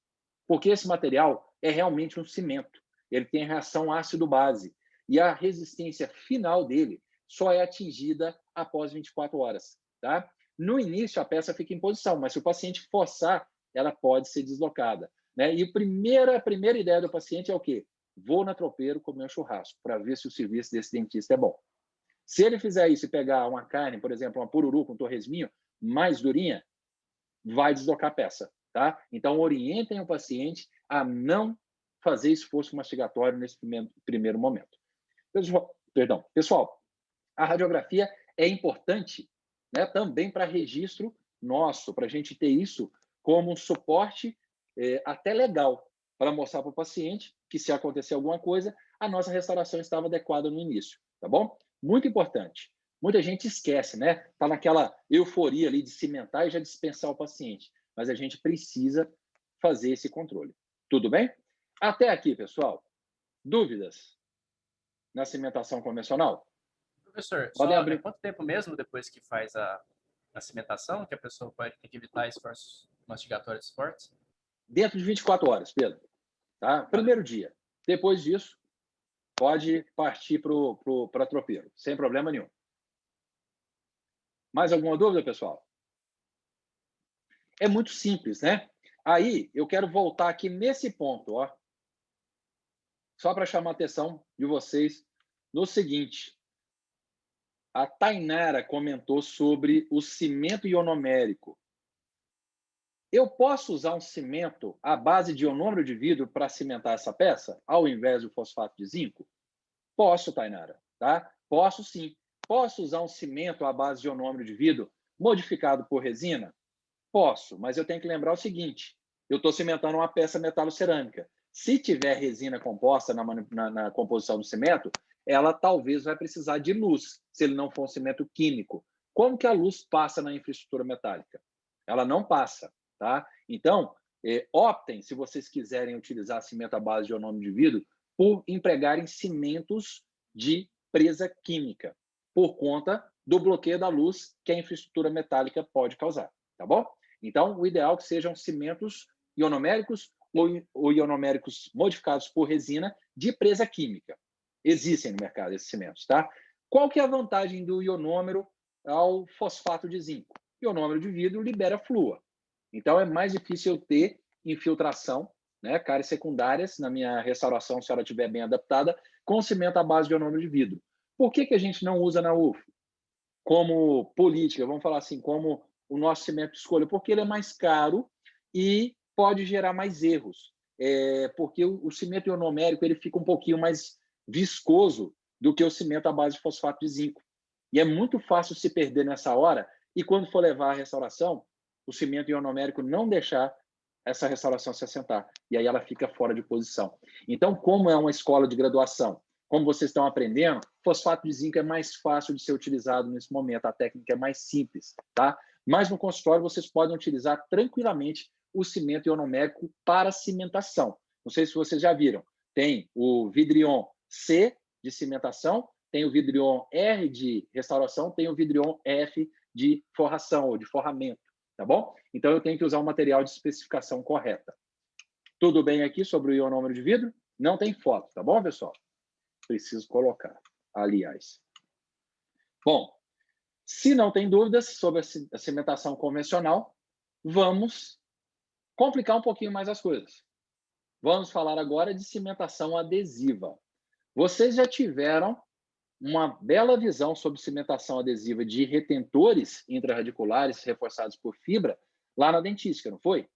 porque esse material é realmente um cimento. Ele tem reação ácido-base e a resistência final dele só é atingida após 24 horas. Tá? No início, a peça fica em posição, mas se o paciente forçar, ela pode ser deslocada. Né? E a primeira ideia do paciente é o quê? Vou na Tropeiro comer um churrasco para ver se o serviço desse dentista é bom. Se ele fizer isso e pegar uma carne, por exemplo, uma pururu com torresminho mais durinha, vai deslocar a peça. Tá? Então, orientem o paciente a não fazer esforço mastigatório nesse primeiro momento. Pessoal, a radiografia é importante, né, também para registro nosso, para a gente ter isso como um suporte até legal, para mostrar para o paciente que, se acontecer alguma coisa, a nossa restauração estava adequada no início, tá bom? Muito importante. Muita gente esquece, né? Está naquela euforia ali de cimentar e já dispensar o paciente, mas a gente precisa fazer esse controle. Tudo bem? Até aqui, pessoal. Dúvidas na cimentação convencional? Professor, podem abrir quanto tempo mesmo depois que faz a cimentação que a pessoa pode ter que evitar esforços mastigatórios fortes? Dentro de 24 horas, Pedro. Tá? Primeiro dia. Depois disso, pode partir para Tropeiro, sem problema nenhum. Mais alguma dúvida, pessoal? É muito simples, né? Aí, eu quero voltar aqui nesse ponto, ó, só para chamar a atenção de vocês no seguinte. A Tainara comentou sobre o cimento ionomérico. Eu posso usar um cimento à base de ionômero de vidro para cimentar essa peça, ao invés do fosfato de zinco? Posso, Tainara, tá? Posso sim. Posso usar um cimento à base de ionômero de vidro modificado por resina? Posso, mas eu tenho que lembrar o seguinte, eu estou cimentando uma peça metalocerâmica. Se tiver resina composta na composição do cimento, ela talvez vai precisar de luz, se ele não for um cimento químico. Como que a luz passa na infraestrutura metálica? Ela não passa, tá? Então, optem, se vocês quiserem utilizar cimento à base de ionômero de vidro, por empregarem cimentos de presa química, por conta do bloqueio da luz que a infraestrutura metálica pode causar, tá bom? Então, o ideal é que sejam cimentos ionoméricos ou ionoméricos modificados por resina de presa química. Existem no mercado esses cimentos, tá? Qual que é a vantagem do ionômero ao fosfato de zinco? Ionômero de vidro libera flúor. Então, é mais difícil eu ter infiltração, né, cáries secundárias na minha restauração, se ela estiver bem adaptada, com cimento à base de ionômero de vidro. Por que a gente não usa na UFO? Como política, vamos falar assim, como o nosso cimento de escolha? Porque ele é mais caro e pode gerar mais erros. Porque o cimento ionomérico ele fica um pouquinho mais viscoso do que o cimento à base de fosfato de zinco. E é muito fácil se perder nessa hora, e quando for levar a restauração, o cimento ionomérico não deixar essa restauração se assentar, e aí ela fica fora de posição. Então, como é uma escola de graduação, como vocês estão aprendendo, fosfato de zinco é mais fácil de ser utilizado nesse momento, a técnica é mais simples, tá? Mas no consultório vocês podem utilizar tranquilamente o cimento ionomérico para cimentação. Não sei se vocês já viram, tem o Vidrion C de cimentação, tem o Vidrion R de restauração, tem o Vidrion F de forração ou de forramento, tá bom? Então eu tenho que usar o material de especificação correta. Tudo bem aqui sobre o ionômero de vidro? Não tem foto, tá bom, pessoal? Preciso colocar, aliás. Bom, se não tem dúvidas sobre a cimentação convencional, vamos complicar um pouquinho mais as coisas. Vamos falar agora de cimentação adesiva. Vocês já tiveram uma bela visão sobre cimentação adesiva de retentores intrarradiculares reforçados por fibra lá na dentística, não foi? O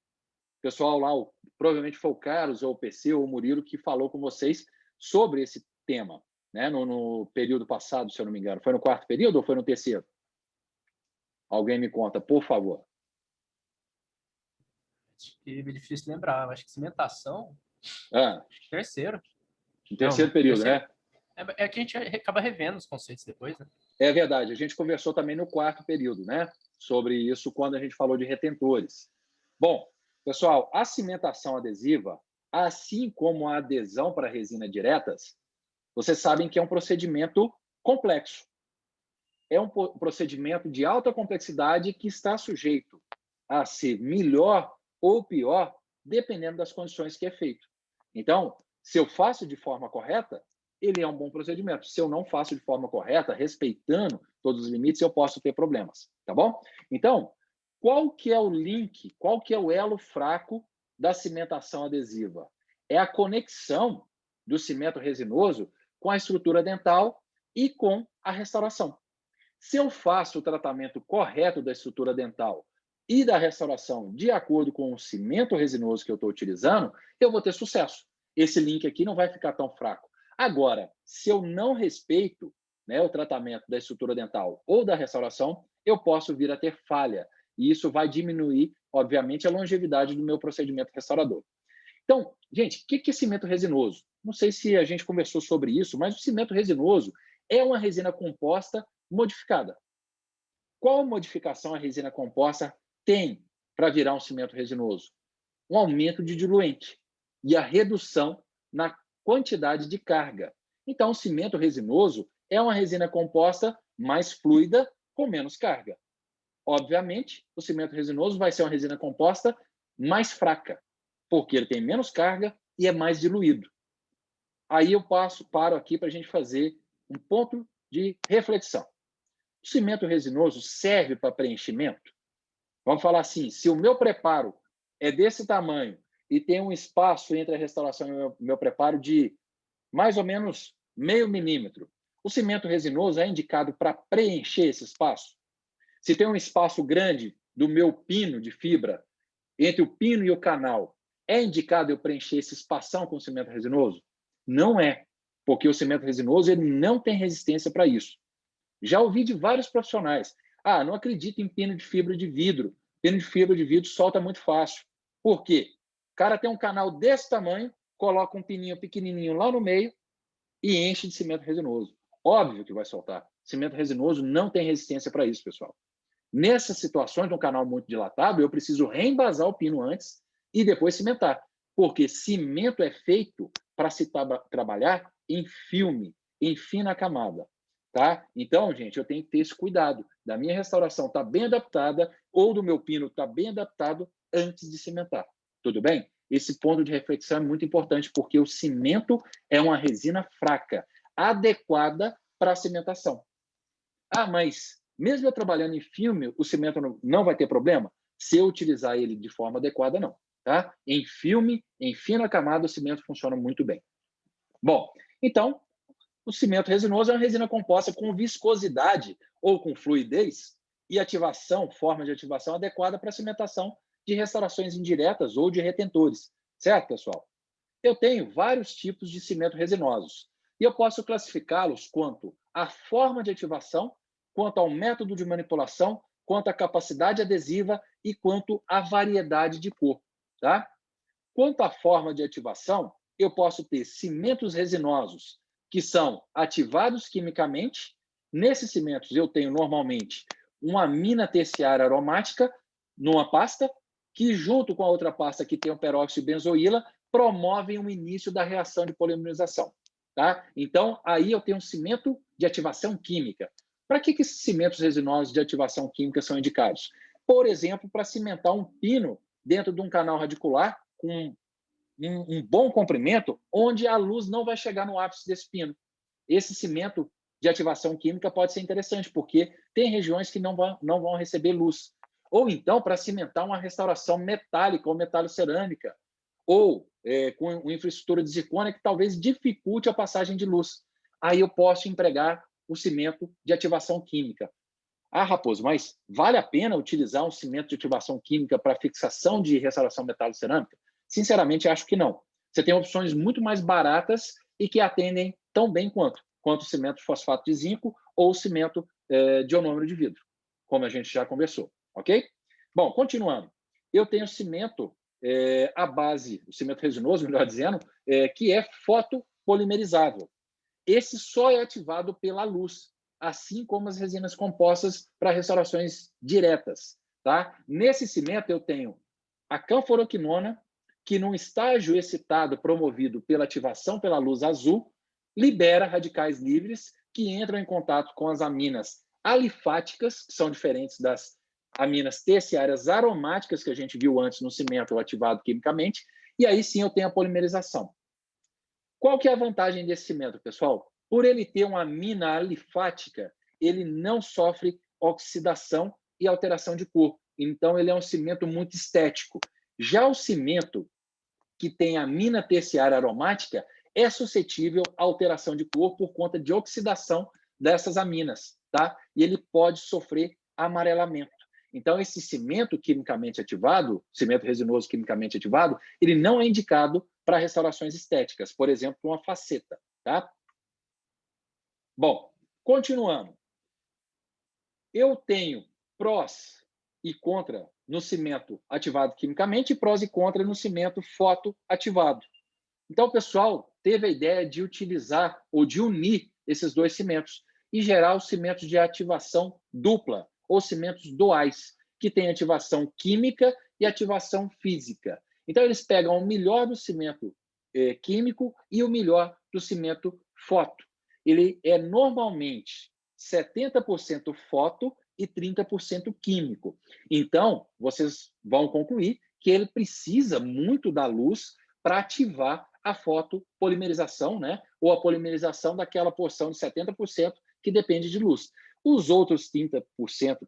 pessoal lá, provavelmente foi o Carlos, ou o PC, ou o Murilo, que falou com vocês sobre esse tema, né? No período passado, se eu não me engano. Foi no quarto período ou foi no terceiro? Alguém me conta, por favor. É difícil lembrar. Acho que cimentação... Terceiro. No terceiro período, terceiro. né? É que a gente acaba revendo os conceitos depois, né? É verdade. A gente conversou também no quarto período, né? Sobre isso quando a gente falou de retentores. Bom, pessoal, a cimentação adesiva, assim como a adesão para resina diretas, vocês sabem que é um procedimento complexo. É um procedimento de alta complexidade que está sujeito a ser melhor ou pior, dependendo das condições que é feito. Então, se eu faço de forma correta, ele é um bom procedimento. Se eu não faço de forma correta, respeitando todos os limites, eu posso ter problemas, tá bom? Então, qual que é o link, qual que é o elo fraco da cimentação adesiva? É a conexão do cimento resinoso com a estrutura dental e com a restauração. Se eu faço o tratamento correto da estrutura dental e da restauração de acordo com o cimento resinoso que eu estou utilizando, eu vou ter sucesso. Esse link aqui não vai ficar tão fraco. Agora, se eu não respeito, né, o tratamento da estrutura dental ou da restauração, eu posso vir a ter falha. E isso vai diminuir, obviamente, a longevidade do meu procedimento restaurador. Então, gente, o que é cimento resinoso? Não sei se a gente conversou sobre isso, mas o cimento resinoso é uma resina composta modificada. Qual modificação a resina composta tem para virar um cimento resinoso? Um aumento de diluente e a redução na quantidade de carga. Então, o cimento resinoso é uma resina composta mais fluida, com menos carga. Obviamente, o cimento resinoso vai ser uma resina composta mais fraca, porque ele tem menos carga e é mais diluído. Aí eu paro aqui para a gente fazer um ponto de reflexão. O cimento resinoso serve para preenchimento? Vamos falar assim, se o meu preparo é desse tamanho e tem um espaço entre a restauração e o meu preparo de mais ou menos 0,5 milímetro, o cimento resinoso é indicado para preencher esse espaço? Se tem um espaço grande do meu pino de fibra, entre o pino e o canal, é indicado eu preencher esse espação com cimento resinoso? Não é, porque o cimento resinoso ele não tem resistência para isso. Já ouvi de vários profissionais, não acredito em pino de fibra de vidro. Pino de fibra de vidro solta muito fácil. Por quê? O cara tem um canal desse tamanho, coloca um pininho pequenininho lá no meio e enche de cimento resinoso. Óbvio que vai soltar. Cimento resinoso não tem resistência para isso, pessoal. Nessas situações de um canal muito dilatado, eu preciso reembasar o pino antes e depois cimentar. Porque cimento é feito para se trabalhar em filme, em fina camada. Tá? Então, gente, eu tenho que ter esse cuidado da minha restauração estar bem adaptada ou do meu pino estar bem adaptado antes de cimentar. Tudo bem? Esse ponto de reflexão é muito importante porque o cimento é uma resina fraca, adequada para a cimentação. Mas mesmo eu trabalhando em filme, o cimento não vai ter problema? Se eu utilizar ele de forma adequada, não. Tá? Em filme, em fina camada, o cimento funciona muito bem. Bom, então, o cimento resinoso é uma resina composta com viscosidade ou com fluidez e ativação, forma de ativação adequada para a cimentação de restaurações indiretas ou de retentores. Certo, pessoal? Eu tenho vários tipos de cimento resinosos E eu posso classificá-los quanto à forma de ativação, quanto ao método de manipulação, quanto à capacidade adesiva e quanto à variedade de cor. Tá? Quanto à forma de ativação, eu posso ter cimentos resinosos, que são ativados quimicamente. Nesses cimentos, eu tenho normalmente uma amina terciária aromática numa pasta, que junto com a outra pasta que tem o peróxido de benzoíla, promovem o início da reação de polimerização. Tá? Então, aí eu tenho um cimento de ativação química. Para que esses cimentos resinosos de ativação química são indicados? Por exemplo, para cimentar um pino dentro de um canal radicular com um bom comprimento, onde a luz não vai chegar no ápice desse pino. Esse cimento de ativação química pode ser interessante, porque tem regiões que não vão receber luz. Ou então, para cimentar uma restauração metálica ou metalocerâmica, ou com uma infraestrutura de zircônia que talvez dificulte a passagem de luz. Aí eu posso empregar o cimento de ativação química. Ah, Raposo, mas vale a pena utilizar um cimento de ativação química para fixação de restauração metalocerâmica? Sinceramente, acho que não. Você tem opções muito mais baratas e que atendem tão bem quanto o cimento de fosfato de zinco ou o cimento de ionômero de vidro, como a gente já conversou, ok? Bom, continuando. Eu tenho cimento à base, o cimento resinoso, melhor dizendo, que é fotopolimerizável. Esse só é ativado pela luz, assim como as resinas compostas para restaurações diretas. Tá? Nesse cimento, eu tenho a canforoquinona, que num estágio excitado promovido pela ativação pela luz azul, libera radicais livres que entram em contato com as aminas alifáticas, que são diferentes das aminas terciárias aromáticas que a gente viu antes no cimento ativado quimicamente, e aí sim eu tenho a polimerização. Qual que é a vantagem desse cimento, pessoal? Por ele ter uma amina alifática, ele não sofre oxidação e alteração de cor. Então, ele é um cimento muito estético. Já o cimento que tem amina terciária aromática é suscetível à alteração de cor por conta de oxidação dessas aminas, tá? E ele pode sofrer amarelamento. Então, esse cimento quimicamente ativado, cimento resinoso quimicamente ativado, ele não é indicado para restaurações estéticas, por exemplo, uma faceta, tá? Bom, continuando. Eu tenho prós e contra no cimento ativado quimicamente e prós e contra no cimento fotoativado. Então, o pessoal teve a ideia de utilizar ou de unir esses dois cimentos e gerar os cimentos de ativação dupla, ou cimentos duais, que têm ativação química e ativação física. Então, eles pegam o melhor do cimento químico e o melhor do cimento foto. Ele é normalmente 70% foto e 30% químico. Então, vocês vão concluir que ele precisa muito da luz para ativar a fotopolimerização, né? Ou a polimerização daquela porção de 70% que depende de luz. Os outros 30%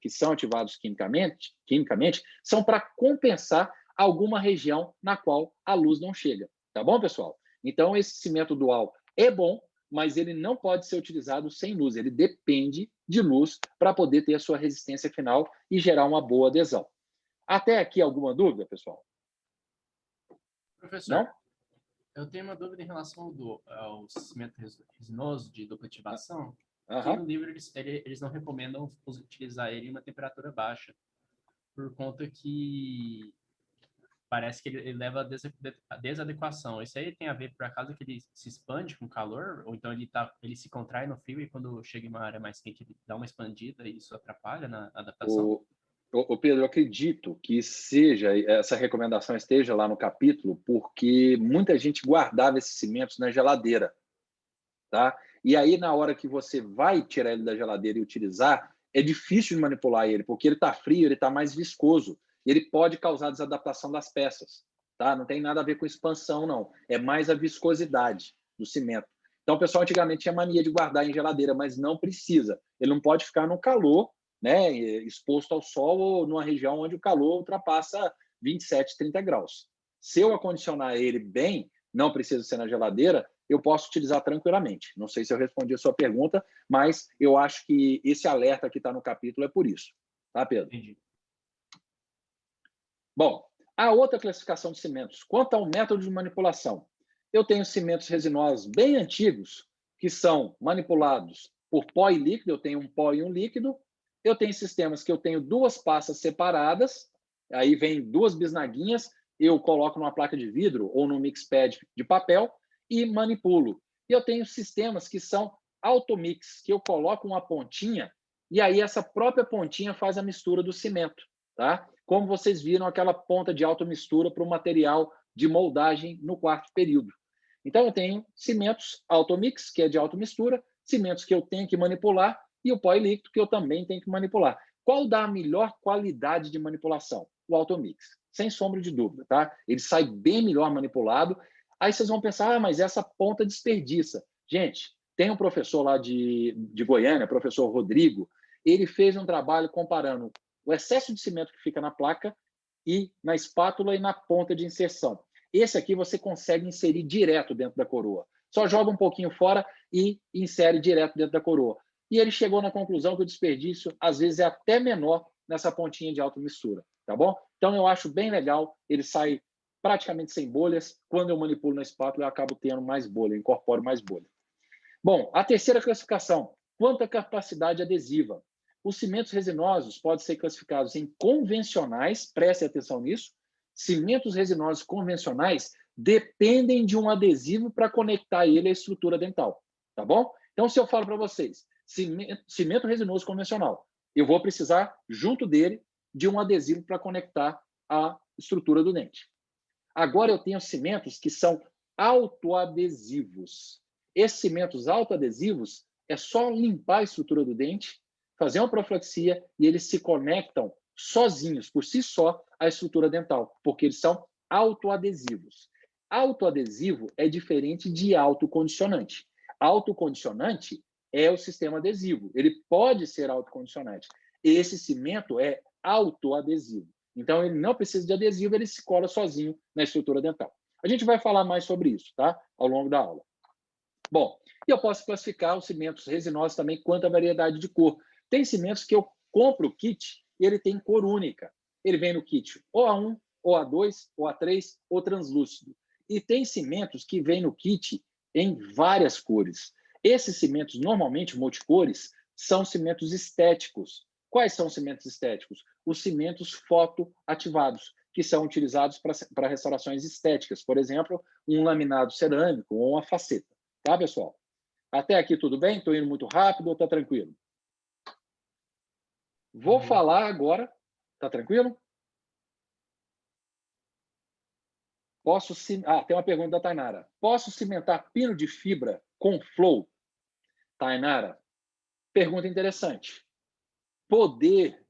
que são ativados quimicamente são para compensar alguma região na qual a luz não chega. Tá bom, pessoal? Então, esse cimento dual é bom, mas ele não pode ser utilizado sem luz. Ele depende de luz para poder ter a sua resistência final e gerar uma boa adesão. Até aqui, alguma dúvida, pessoal? Professor, não? Eu tenho uma dúvida em relação ao cimento resinoso de dupla ativação, que no livro eles não recomendam utilizar ele em uma temperatura baixa, por conta que parece que ele leva a desadequação. Isso aí tem a ver, por acaso, que ele se expande com calor? Ou então ele se contrai no frio e quando chega em uma área mais quente ele dá uma expandida e isso atrapalha na adaptação? Pedro, eu acredito que essa recomendação esteja lá no capítulo, porque muita gente guardava esses cimentos na geladeira, tá? E aí, na hora que você vai tirar ele da geladeira e utilizar, é difícil de manipular ele, porque ele está frio, ele está mais viscoso, e ele pode causar desadaptação das peças, tá? Não tem nada a ver com expansão, não. É mais a viscosidade do cimento. Então, o pessoal antigamente tinha mania de guardar em geladeira, mas não precisa. Ele não pode ficar no calor, né, exposto ao sol ou numa região onde o calor ultrapassa 27, 30 graus. Se eu acondicionar ele bem, não precisa ser na geladeira, eu posso utilizar tranquilamente. Não sei se eu respondi a sua pergunta, mas eu acho que esse alerta que está no capítulo é por isso. Tá, Pedro? Entendi. Bom, a outra classificação de cimentos. Quanto ao método de manipulação, eu tenho cimentos resinosos bem antigos, que são manipulados por pó e líquido, eu tenho um pó e um líquido. Eu tenho sistemas que eu tenho duas passas separadas, aí vem duas bisnaguinhas, eu coloco numa placa de vidro ou num mixpad de papel e manipulo. E eu tenho sistemas que são automix, que eu coloco uma pontinha e aí essa própria pontinha faz a mistura do cimento, tá? Como vocês viram, aquela ponta de automistura para o material de moldagem no quarto período. Então, eu tenho cimentos automix, que é de automistura, cimentos que eu tenho que manipular e o pó e líquido, que eu também tenho que manipular. Qual dá a melhor qualidade de manipulação? O automix, sem sombra de dúvida, tá? Ele sai bem melhor manipulado. Aí vocês vão pensar, mas essa ponta desperdiça. Gente, tem um professor lá de Goiânia, professor Rodrigo, ele fez um trabalho comparando o excesso de cimento que fica na placa e na espátula e na ponta de inserção. Esse aqui você consegue inserir direto dentro da coroa. Só joga um pouquinho fora e insere direto dentro da coroa. E ele chegou na conclusão que o desperdício, às vezes, é até menor nessa pontinha de automistura, tá bom? Então, eu acho bem legal, ele sai praticamente sem bolhas. Quando eu manipulo na espátula, eu acabo tendo mais bolha, eu incorporo mais bolha. Bom, a terceira classificação, quanto à capacidade adesiva. Os cimentos resinosos podem ser classificados em convencionais, preste atenção nisso. Cimentos resinosos convencionais dependem de um adesivo para conectar ele à estrutura dental, tá bom? Então, se eu falo para vocês, cimento resinoso convencional, eu vou precisar, junto dele, de um adesivo para conectar à estrutura do dente. Agora, eu tenho cimentos que são autoadesivos. Esses cimentos autoadesivos é só limpar a estrutura do dente, fazer uma profilaxia e eles se conectam sozinhos, por si só, à estrutura dental, porque eles são autoadesivos. Autoadesivo é diferente de autocondicionante. Autocondicionante é o sistema adesivo. Ele pode ser autocondicionante. Esse cimento é autoadesivo. Então, ele não precisa de adesivo, ele se cola sozinho na estrutura dental. A gente vai falar mais sobre isso, tá? Ao longo da aula. Bom, e eu posso classificar os cimentos resinosos também quanto à variedade de cor. Tem cimentos que eu compro o kit e ele tem cor única. Ele vem no kit ou A1, ou A2, ou A3, ou translúcido. E tem cimentos que vêm no kit em várias cores. Esses cimentos, normalmente multicores, são cimentos estéticos. Quais são os cimentos estéticos? Os cimentos fotoativados, que são utilizados para restaurações estéticas. Por exemplo, um laminado cerâmico ou uma faceta. Tá, pessoal? Até aqui tudo bem? Estou indo muito rápido ou está tranquilo? Vou falar agora. Tá tranquilo? Posso tem uma pergunta da Tainara. Posso cimentar pino de fibra com flow? Tainara, pergunta interessante. Poder,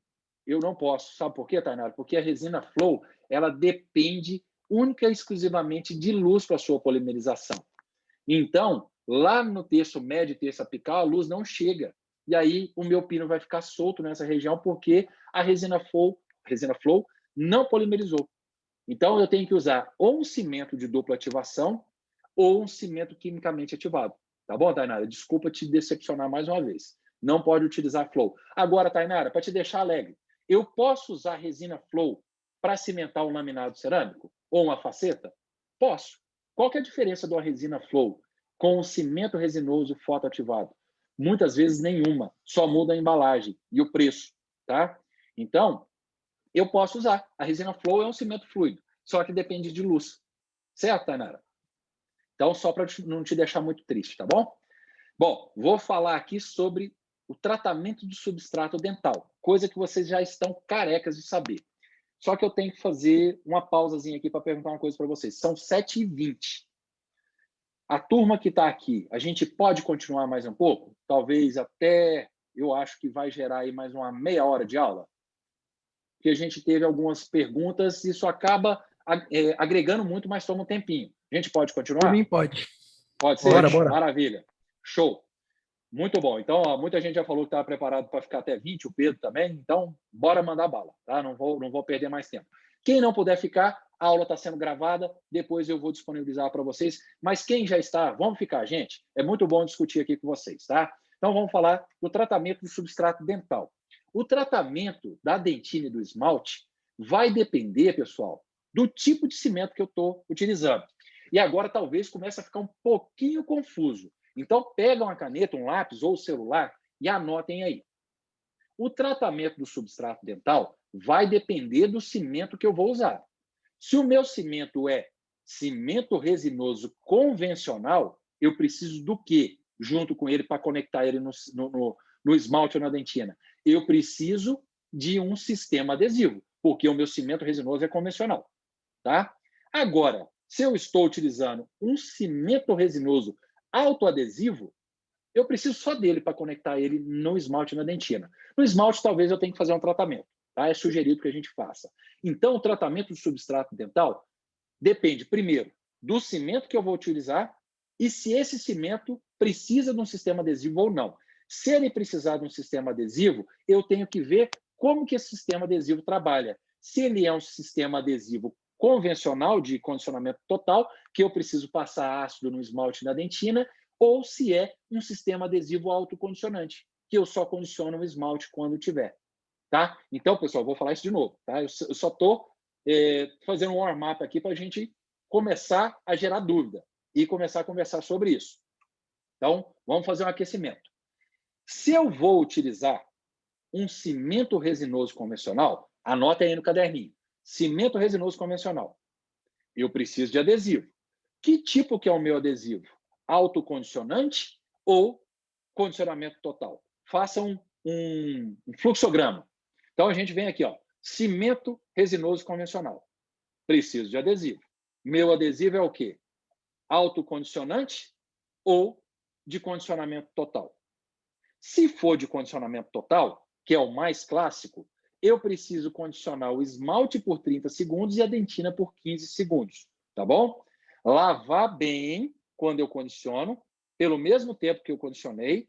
eu não posso. Sabe por quê, Tainara? Porque a resina flow, ela depende única e exclusivamente de luz para a sua polimerização. Então, lá no terço médio e terço apical, a luz não chega. E aí o meu pino vai ficar solto nessa região porque a resina flow não polimerizou. Então, eu tenho que usar ou um cimento de dupla ativação ou um cimento quimicamente ativado. Tá bom, Tainara? Desculpa te decepcionar mais uma vez. Não pode utilizar flow. Agora, Tainara, para te deixar alegre, eu posso usar resina flow para cimentar um laminado cerâmico ou uma faceta? Posso. Qual que é a diferença de uma resina flow com um cimento resinoso fotoativado? Muitas vezes nenhuma. Só muda a embalagem e o preço, tá? Então, eu posso usar. A resina flow é um cimento fluido, só que depende de luz. Certo, Tainara? Então, só para não te deixar muito triste, tá bom? Bom, vou falar aqui sobre o tratamento do substrato dental, coisa que vocês já estão carecas de saber. Só que eu tenho que fazer uma pausazinha aqui para perguntar uma coisa para vocês. São 7h20. A turma que está aqui, a gente pode continuar mais um pouco? Talvez até, eu acho que vai gerar aí mais uma meia hora de aula. Porque a gente teve algumas perguntas e isso acaba agregando muito, mas toma um tempinho. A gente pode continuar? Por mim, pode. Pode ser? Bora. Maravilha. Show. Muito bom. Então, ó, muita gente já falou que estava preparado para ficar até 20, o Pedro também. Então, bora mandar bala, tá? Não vou perder mais tempo. Quem não puder ficar, a aula está sendo gravada, depois eu vou disponibilizar para vocês. Mas quem já está, vamos ficar, gente. É muito bom discutir aqui com vocês, tá? Então, vamos falar do tratamento do substrato dental. O tratamento da dentina e do esmalte vai depender, pessoal, do tipo de cimento que eu estou utilizando. E agora, talvez, comece a ficar um pouquinho confuso. Então, pega uma caneta, um lápis ou o celular e anotem aí. O tratamento do substrato dental vai depender do cimento que eu vou usar. Se o meu cimento é cimento resinoso convencional, eu preciso do quê? Junto com ele para conectar ele no esmalte ou na dentina. Eu preciso de um sistema adesivo, porque o meu cimento resinoso é convencional. Tá? Agora, se eu estou utilizando um cimento resinoso autoadesivo, eu preciso só dele para conectar ele no esmalte e na dentina. No esmalte, talvez eu tenha que fazer um tratamento. Tá? É sugerido que a gente faça. Então, o tratamento do substrato dental depende, primeiro, do cimento que eu vou utilizar e se esse cimento precisa de um sistema adesivo ou não. Se ele precisar de um sistema adesivo, eu tenho que ver como que esse sistema adesivo trabalha. Se ele é um sistema adesivo convencional de condicionamento total, que eu preciso passar ácido no esmalte e na dentina, ou se é um sistema adesivo autocondicionante, que eu só condiciono o esmalte quando tiver. Tá? Então, pessoal, vou falar isso de novo. Tá? Eu só estou fazendo um warm-up aqui para a gente começar a gerar dúvida e começar a conversar sobre isso. Então, vamos fazer um aquecimento. Se eu vou utilizar um cimento resinoso convencional, anota aí no caderninho. Cimento resinoso convencional. Eu preciso de adesivo. Que tipo que é o meu adesivo? Autocondicionante ou condicionamento total? Faça um fluxograma. Então, a gente vem aqui, ó, cimento resinoso convencional. Preciso de adesivo. Meu adesivo é o quê? Autocondicionante ou de condicionamento total? Se for de condicionamento total, que é o mais clássico, eu preciso condicionar o esmalte por 30 segundos e a dentina por 15 segundos, tá bom? Lavar bem quando eu condiciono, pelo mesmo tempo que eu condicionei,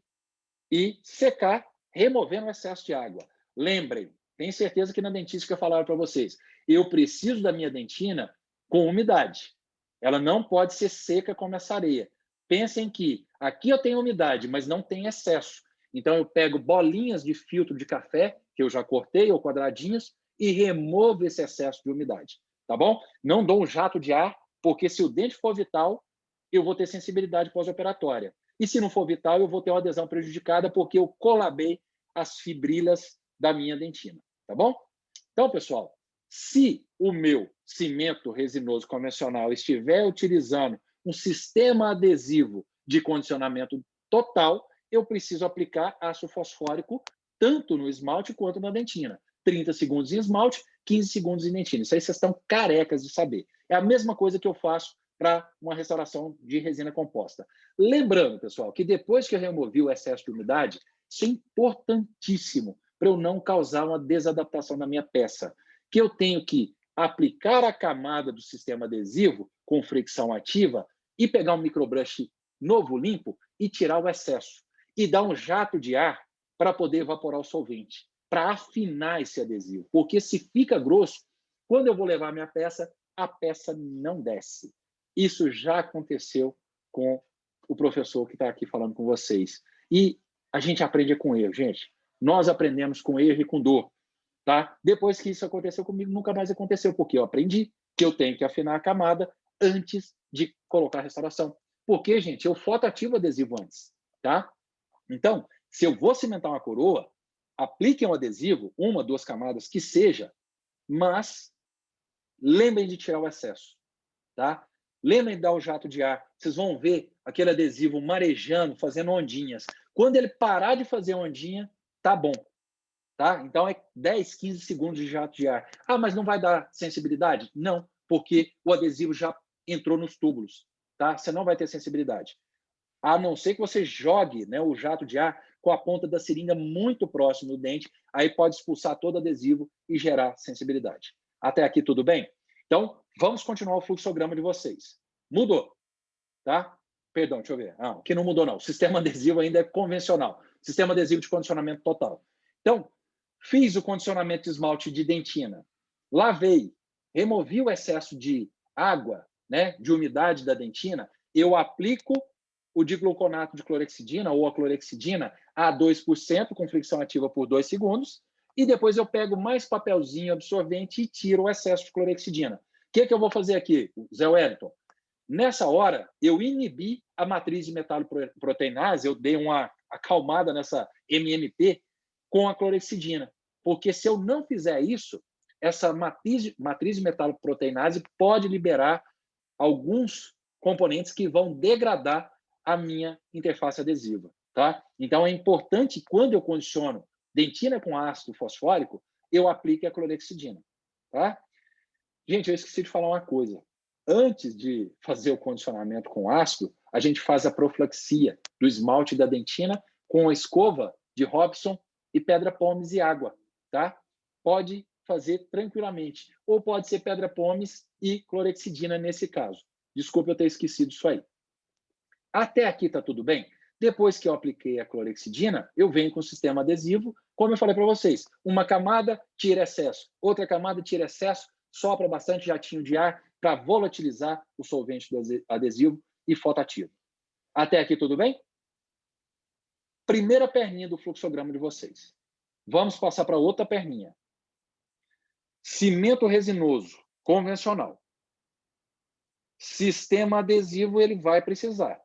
e secar, removendo o excesso de água. Lembrem, tenho certeza que na dentística falaram para vocês, eu preciso da minha dentina com umidade. Ela não pode ser seca como essa areia. Pensem que aqui eu tenho umidade, mas não tem excesso. Então, eu pego bolinhas de filtro de café, que eu já cortei, ou quadradinhos, e removo esse excesso de umidade. Tá bom? Não dou um jato de ar, porque se o dente for vital, eu vou ter sensibilidade pós-operatória. E se não for vital, eu vou ter uma adesão prejudicada, porque eu colabei as fibrilhas da minha dentina. Tá bom? Então, pessoal, se o meu cimento resinoso convencional estiver utilizando um sistema adesivo de condicionamento total, eu preciso aplicar ácido fosfórico tanto no esmalte quanto na dentina. 30 segundos em esmalte, 15 segundos em dentina. Isso aí vocês estão carecas de saber. É a mesma coisa que eu faço para uma restauração de resina composta. Lembrando, pessoal, que depois que eu removi o excesso de umidade, isso é importantíssimo para eu não causar uma desadaptação na minha peça, que eu tenho que aplicar a camada do sistema adesivo com fricção ativa e pegar um microbrush novo, limpo, e tirar o excesso. E dar um jato de ar para poder evaporar o solvente, para afinar esse adesivo. Porque se fica grosso, quando eu vou levar a minha peça, a peça não desce. Isso já aconteceu com o professor que está aqui falando com vocês. E a gente aprende com erro, gente. Nós aprendemos com erro e com dor. Tá? Depois que isso aconteceu comigo, nunca mais aconteceu, porque eu aprendi que eu tenho que afinar a camada antes de colocar a restauração. Porque, gente, eu fotoativo o adesivo antes. Tá? Então, se eu vou cimentar uma coroa, apliquem um adesivo, 1, 2 camadas, que seja, mas lembrem de tirar o excesso. Tá? Lembrem de dar o jato de ar. Vocês vão ver aquele adesivo marejando, fazendo ondinhas. Quando ele parar de fazer ondinha, tá bom. Tá? Então, é 10, 15 segundos de jato de ar. Ah, mas não vai dar sensibilidade? Não, porque o adesivo já entrou nos túbulos. Tá? Você não vai ter sensibilidade. A não ser que você jogue, né, o jato de ar com a ponta da seringa muito próximo do dente, aí pode expulsar todo o adesivo e gerar sensibilidade. Até aqui tudo bem? Então, vamos continuar o fluxograma de vocês. Mudou, tá? Perdão, deixa eu ver. Ah, que não mudou não. O sistema adesivo ainda é convencional. Sistema adesivo de condicionamento total. Então, fiz o condicionamento de esmalte de dentina. Lavei, removi o excesso de água, né, de umidade da dentina, eu aplico o digluconato de clorexidina ou a clorexidina a 2% com fricção ativa por 2 segundos e depois eu pego mais papelzinho absorvente e tiro o excesso de clorexidina. O que eu vou fazer aqui, Zé Wellington? Nessa hora, eu inibi a matriz de metaloproteinase, eu dei uma acalmada nessa MMP com a clorexidina. Porque se eu não fizer isso, essa matriz de metaloproteinase pode liberar alguns componentes que vão degradar a minha interface adesiva. Tá? Então, é importante, quando eu condiciono dentina com ácido fosfórico, eu aplique a clorexidina. Tá? Gente, eu esqueci de falar uma coisa. Antes de fazer o condicionamento com ácido, a gente faz a profilaxia do esmalte da dentina com a escova de Robson e pedra pomes e água. Tá? Pode fazer tranquilamente. Ou pode ser pedra pomes e clorexidina nesse caso. Desculpa eu ter esquecido isso aí. Até aqui está tudo bem? Depois que eu apliquei a clorexidina, eu venho com o sistema adesivo, como eu falei para vocês, uma camada tira excesso, outra camada tira excesso, sopra bastante jatinho de ar para volatilizar o solvente do adesivo e fotoativo. Até aqui tudo bem? Primeira perninha do fluxograma de vocês. Vamos passar para outra perninha. Cimento resinoso, convencional. Sistema adesivo ele vai precisar.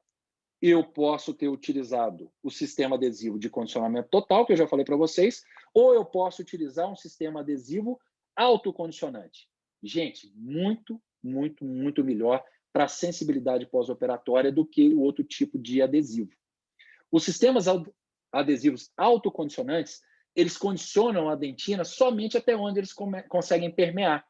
Eu posso ter utilizado o sistema adesivo de condicionamento total, que eu já falei para vocês, ou eu posso utilizar um sistema adesivo autocondicionante. Gente, muito, muito, muito melhor para a sensibilidade pós-operatória do que o outro tipo de adesivo. Os sistemas adesivos autocondicionantes, eles condicionam a dentina somente até onde eles conseguem permear.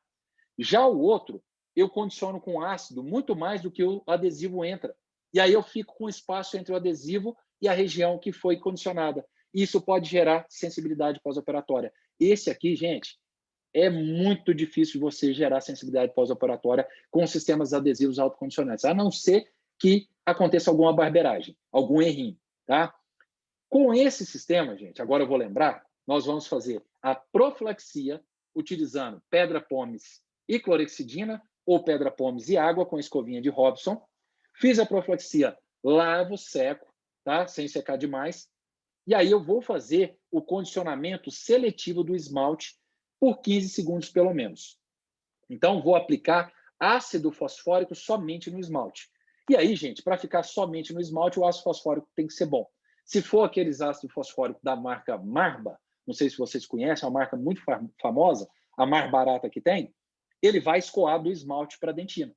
Já o outro, eu condiciono com ácido muito mais do que o adesivo entra. E aí eu fico com espaço entre o adesivo e a região que foi condicionada. Isso pode gerar sensibilidade pós-operatória. Esse aqui, gente, é muito difícil você gerar sensibilidade pós-operatória com sistemas adesivos autocondicionantes, a não ser que aconteça alguma barbeiragem, algum errinho. Tá? Com esse sistema, gente, agora eu vou lembrar, nós vamos fazer a profilaxia utilizando pedra pomes e clorexidina, ou pedra pomes e água com escovinha de Robson. Fiz a profilaxia, lavo, seco, tá? Sem secar demais. E aí eu vou fazer o condicionamento seletivo do esmalte por 15 segundos, pelo menos. Então, vou aplicar ácido fosfórico somente no esmalte. E aí, gente, para ficar somente no esmalte, o ácido fosfórico tem que ser bom. Se for aqueles ácidos fosfóricos da marca Marba, não sei se vocês conhecem, é uma marca muito famosa, a mais barata que tem, ele vai escoar do esmalte para a dentina.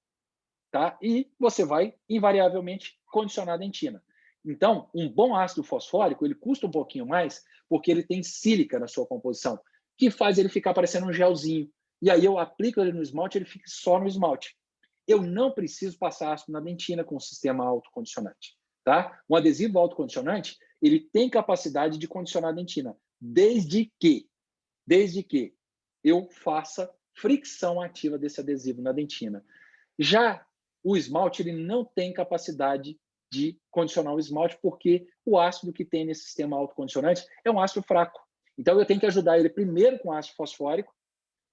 Tá? E você vai, invariavelmente, condicionar a dentina. Então, um bom ácido fosfórico, ele custa um pouquinho mais, porque ele tem sílica na sua composição, que faz ele ficar parecendo um gelzinho. E aí eu aplico ele no esmalte, ele fica só no esmalte. Eu não preciso passar ácido na dentina com o sistema autocondicionante. Tá? Um adesivo autocondicionante, ele tem capacidade de condicionar a dentina, desde que eu faça fricção ativa desse adesivo na dentina. Já o esmalte ele não tem capacidade de condicionar o esmalte, porque o ácido que tem nesse sistema autocondicionante é um ácido fraco. Então, eu tenho que ajudar ele primeiro com ácido fosfórico,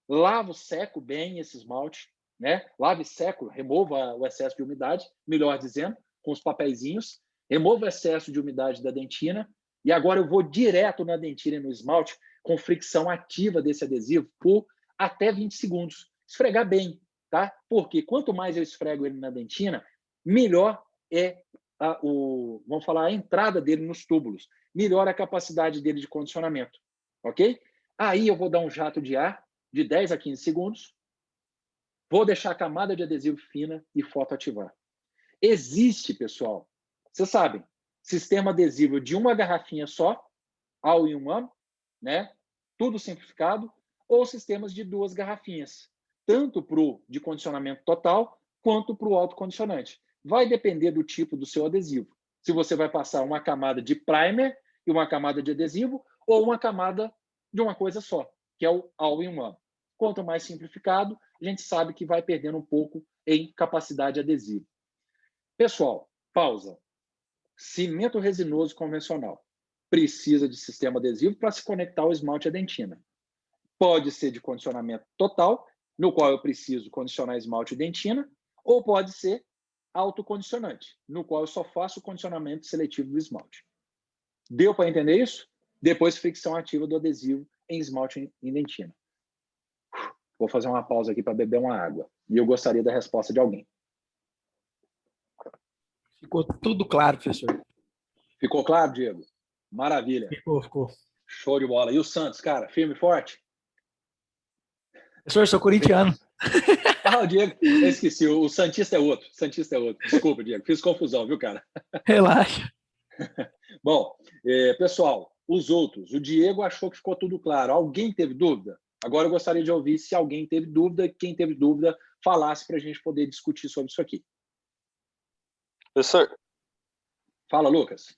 lavo, seco bem esse esmalte, né? Lave, seco, remova o excesso de umidade, melhor dizendo, com os papeizinhos, remova o excesso de umidade da dentina, e agora eu vou direto na dentina e no esmalte com fricção ativa desse adesivo por até 20 segundos. Esfregar bem, tá? Porque quanto mais eu esfrego ele na dentina, melhor é vamos falar, a entrada dele nos túbulos, melhor a capacidade dele de condicionamento, ok? Aí eu vou dar um jato de ar de 10 a 15 segundos, vou deixar a camada de adesivo fina e fotoativar. Existe, pessoal, vocês sabem, sistema adesivo de uma garrafinha só, all-in-one, né? Tudo simplificado, ou sistemas de 2 garrafinhas, tanto para o de condicionamento total, quanto para o autocondicionante. Vai depender do tipo do seu adesivo. Se você vai passar uma camada de primer e uma camada de adesivo, ou uma camada de uma coisa só, que é o all-in-one. Quanto mais simplificado, a gente sabe que vai perdendo um pouco em capacidade adesiva. Pessoal, pausa. Cimento resinoso convencional precisa de sistema adesivo para se conectar ao esmalte e à dentina. Pode ser de condicionamento total, no qual eu preciso condicionar esmalte e dentina, ou pode ser autocondicionante, no qual eu só faço o condicionamento seletivo do esmalte. Deu para entender isso? Depois, fricção ativa do adesivo em esmalte e dentina. Vou fazer uma pausa aqui para beber uma água. E eu gostaria da resposta de alguém. Ficou tudo claro, professor. Ficou claro, Diego? Maravilha. Ficou. Show de bola. E o Santos, cara, firme e forte? Professor, sou corintiano. O Diego, eu esqueci, o Santista é outro. Desculpa, Diego, fiz confusão, viu, cara? Relaxa. Bom, pessoal, os outros, o Diego achou que ficou tudo claro. Alguém teve dúvida? Agora eu gostaria de ouvir se alguém teve dúvida, quem teve dúvida, falasse para a gente poder discutir sobre isso aqui. Professor, fala, Lucas.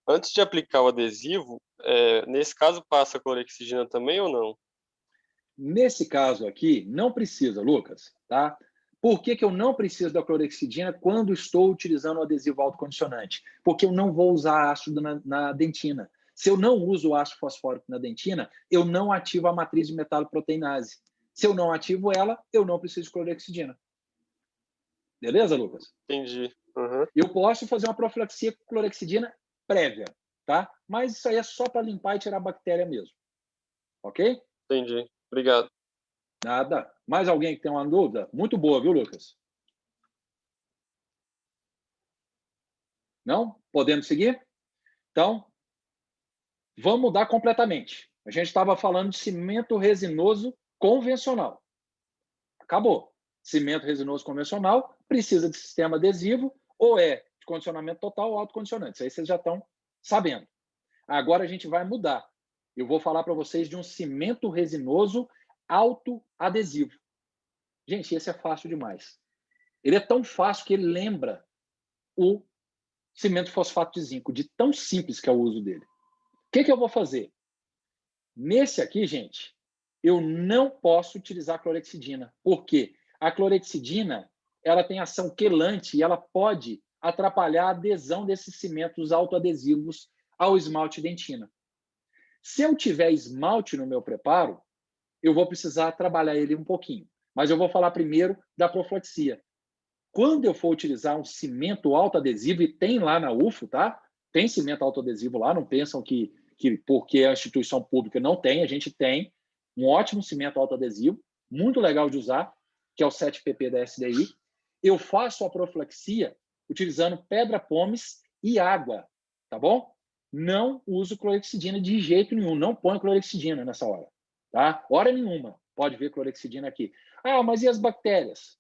Antes de aplicar o adesivo, nesse caso passa a clorexidina também ou não? Nesse caso aqui, não precisa, Lucas, tá? Por que eu não preciso da clorexidina quando estou utilizando o adesivo autocondicionante? Porque eu não vou usar ácido na dentina. Se eu não uso o ácido fosfórico na dentina, eu não ativo a matriz de metaloproteinase. Se eu não ativo ela, eu não preciso de clorexidina. Beleza, Lucas? Entendi. Uhum. Eu posso fazer uma profilaxia com clorexidina prévia, tá? Mas isso aí é só para limpar e tirar a bactéria mesmo. Ok? Entendi. Obrigado. Nada. Mais alguém que tem uma dúvida? Muito boa, viu, Lucas? Não? Podemos seguir? Então, vamos mudar completamente. A gente estava falando de cimento resinoso convencional. Acabou. Cimento resinoso convencional precisa de sistema adesivo ou é de condicionamento total ou autocondicionante. Isso aí vocês já estão sabendo. Agora a gente vai mudar. Eu vou falar para vocês de um cimento resinoso autoadesivo. Gente, esse é fácil demais. Ele é tão fácil que ele lembra o cimento fosfato de zinco, de tão simples que é o uso dele. O que eu vou fazer? Nesse aqui, gente, eu não posso utilizar clorexidina. Por quê? A clorexidina, ela tem ação quelante e ela pode atrapalhar a adesão desses cimentos autoadesivos ao esmalte dentina. Se eu tiver esmalte no meu preparo, eu vou precisar trabalhar ele um pouquinho. Mas eu vou falar primeiro da profilaxia. Quando eu for utilizar um cimento autoadesivo, e tem lá na UFO, tá? Tem cimento autoadesivo lá, não pensam que porque a instituição pública não tem, a gente tem um ótimo cimento autoadesivo, muito legal de usar, que é o 7PP da SDI. Eu faço a profilaxia utilizando pedra pómez e água, tá bom? Não uso clorexidina de jeito nenhum, não ponho clorexidina nessa hora, tá? Hora nenhuma pode ver clorexidina aqui. Mas e as bactérias?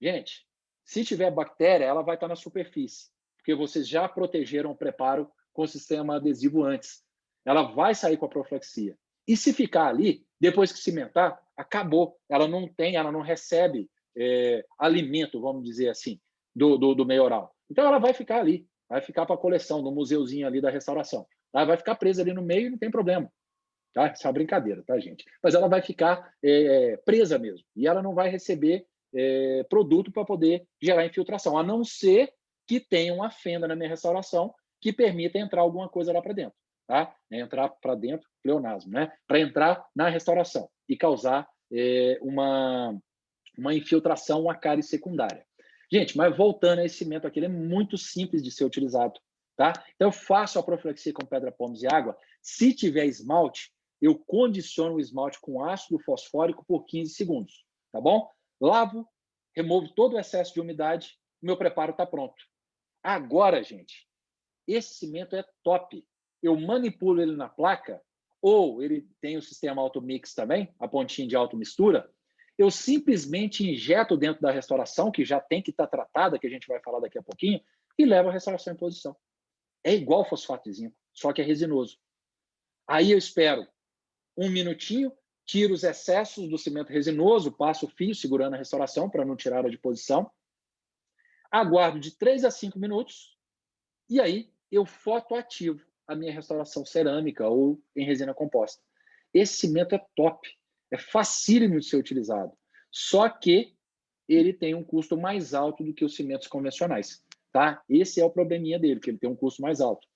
Gente, se tiver bactéria, ela vai estar na superfície, porque vocês já protegeram o preparo com o sistema adesivo antes. Ela vai sair com a profilaxia. E se ficar ali, depois que cimentar, acabou. Ela não recebe alimento, vamos dizer assim, do meio oral. Então ela vai ficar ali, vai ficar para a coleção, no museuzinho ali da restauração. Ela vai ficar presa ali no meio e não tem problema. Tá? Isso é uma brincadeira, tá, gente? Mas ela vai ficar presa mesmo. E ela não vai receber produto para poder gerar infiltração, a não ser que tenha uma fenda na minha restauração que permita entrar alguma coisa lá para dentro. Tá? Entrar para dentro, pleonasmo, né? Para entrar na restauração e causar uma infiltração, uma cárie secundária. Gente, mas voltando a esse cimento aqui, ele é muito simples de ser utilizado. Tá? Então, eu faço a profilaxia com pedra pómez e água. Se tiver esmalte, eu condiciono o esmalte com ácido fosfórico por 15 segundos. Tá bom? Lavo, removo todo o excesso de umidade, meu preparo está pronto. Agora, gente, esse cimento é top. Eu manipulo ele na placa, ou ele tem o sistema automix também, a pontinha de automistura, eu simplesmente injeto dentro da restauração, que já tem que estar tratada, que a gente vai falar daqui a pouquinho, e levo a restauração em posição. É igual fosfato de zinco, só que é resinoso. Aí eu espero um minutinho, tiro os excessos do cimento resinoso, passo o fio segurando a restauração para não tirar a de posição, aguardo de 3 a 5 minutos e aí eu fotoativo a minha restauração cerâmica ou em resina composta. Esse cimento é top, é facílimo de ser utilizado, só que ele tem um custo mais alto do que os cimentos convencionais. Tá? Esse é o probleminha dele, que ele tem um custo mais alto.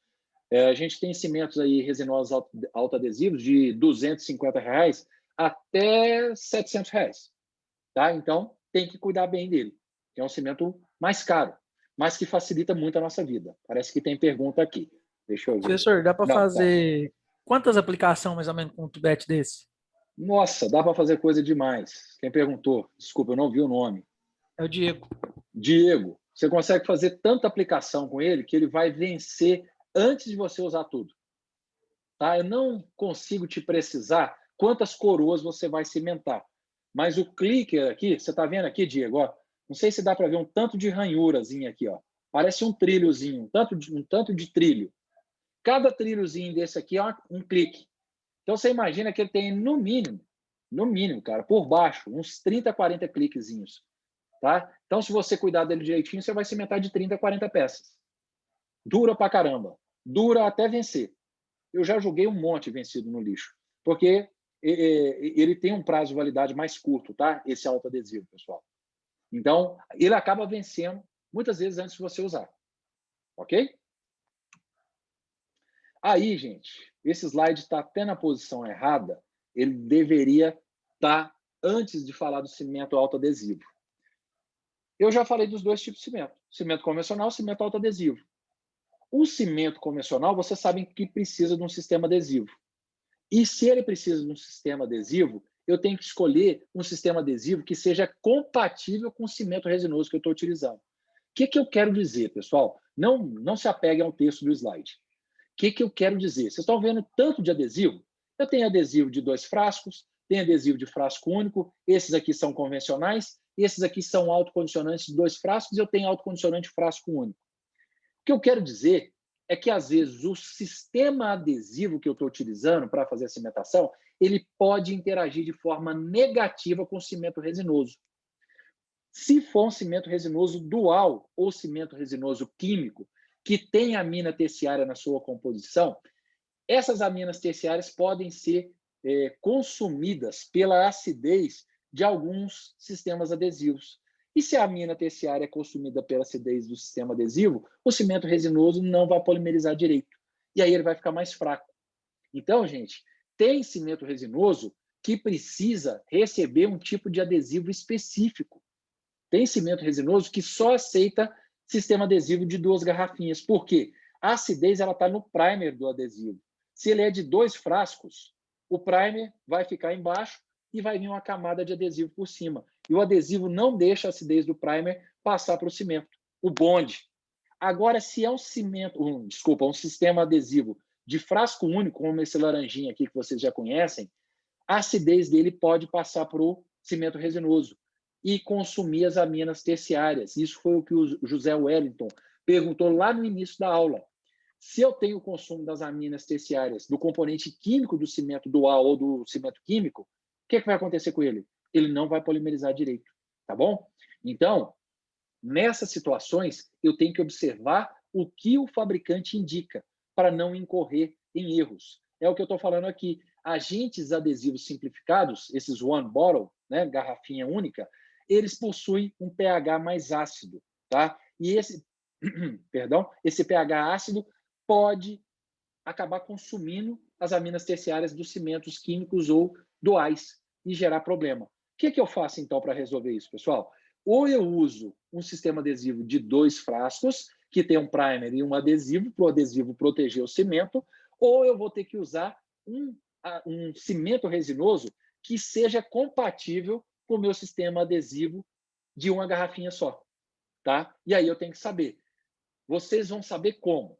A gente tem cimentos aí resinosos autoadesivos de R$250 até R$700. Tá? Então, tem que cuidar bem dele. É um cimento mais caro, mas que facilita muito a nossa vida. Parece que tem pergunta aqui. Deixa eu ver. Professor, dá para fazer quantas aplicações mais ou menos com um tubete desse? Nossa, dá para fazer coisa demais. Quem perguntou? Desculpa, eu não vi o nome. É o Diego. Diego, Você consegue fazer tanta aplicação com ele que ele vai vencer antes de você usar tudo. Tá? Eu não consigo te precisar quantas coroas você vai cimentar. Mas o clicker aqui, você está vendo aqui, Diego? Ó, não sei se dá para ver um tanto de ranhurazinha aqui. Ó. Parece um trilhozinho, um tanto de trilho. Cada trilhozinho desse aqui é um clique. Então, você imagina que ele tem, no mínimo, cara, por baixo, uns 30, 40 cliquezinhos. Tá? Então, se você cuidar dele direitinho, você vai cimentar de 30 a 40 peças. Dura pra caramba. Dura até vencer. Eu já joguei um monte vencido no lixo. Porque ele tem um prazo de validade mais curto, tá? Esse autoadesivo, pessoal. Então, ele acaba vencendo muitas vezes antes de você usar. Ok? Aí, gente, esse slide está até na posição errada. Ele deveria estar antes de falar do cimento autoadesivo. Eu já falei dos dois tipos de cimento. Cimento convencional e cimento autoadesivo. O cimento convencional, vocês sabem que precisa de um sistema adesivo. E se ele precisa de um sistema adesivo, eu tenho que escolher um sistema adesivo que seja compatível com o cimento resinoso que eu estou utilizando. O que eu quero dizer, pessoal? Não se apeguem ao texto do slide. O que eu quero dizer? Vocês estão vendo tanto de adesivo? Eu tenho adesivo de 2 frascos, tenho adesivo de frasco único, esses aqui são convencionais, esses aqui são autocondicionantes de 2 frascos e eu tenho autocondicionante de frasco único. O que eu quero dizer é que, às vezes, o sistema adesivo que eu estou utilizando para fazer a cimentação, ele pode interagir de forma negativa com o cimento resinoso. Se for um cimento resinoso dual ou cimento resinoso químico, que tem amina terciária na sua composição, essas aminas terciárias podem ser consumidas pela acidez de alguns sistemas adesivos. E se a amina terciária é consumida pela acidez do sistema adesivo, o cimento resinoso não vai polimerizar direito. E aí ele vai ficar mais fraco. Então, gente, tem cimento resinoso que precisa receber um tipo de adesivo específico. Tem cimento resinoso que só aceita sistema adesivo de 2 garrafinhas. Por quê? A acidez está no primer do adesivo. Se ele é de 2 frascos, o primer vai ficar embaixo e vai vir uma camada de adesivo por cima. E o adesivo não deixa a acidez do primer passar para o cimento, o bonde. Agora, se é um sistema adesivo de frasco único, como esse laranjinha aqui que vocês já conhecem, a acidez dele pode passar para o cimento resinoso e consumir as aminas terciárias. Isso foi o que o José Wellington perguntou lá no início da aula. Se eu tenho o consumo das aminas terciárias do componente químico do cimento dual ou do cimento químico, o que vai acontecer com ele? Ele não vai polimerizar direito, tá bom? Então, nessas situações, eu tenho que observar o que o fabricante indica para não incorrer em erros. É o que eu estou falando aqui. Agentes adesivos simplificados, esses one bottle, né, garrafinha única, eles possuem um pH mais ácido, tá? E esse pH ácido pode acabar consumindo as aminas terciárias dos cimentos químicos ou duais e gerar problema. O que eu faço, então, para resolver isso, pessoal? Ou eu uso um sistema adesivo de 2 frascos, que tem um primer e um adesivo, para o adesivo proteger o cimento, ou eu vou ter que usar um cimento resinoso que seja compatível com o meu sistema adesivo de uma garrafinha só. Tá? E aí eu tenho que saber. Vocês vão saber como.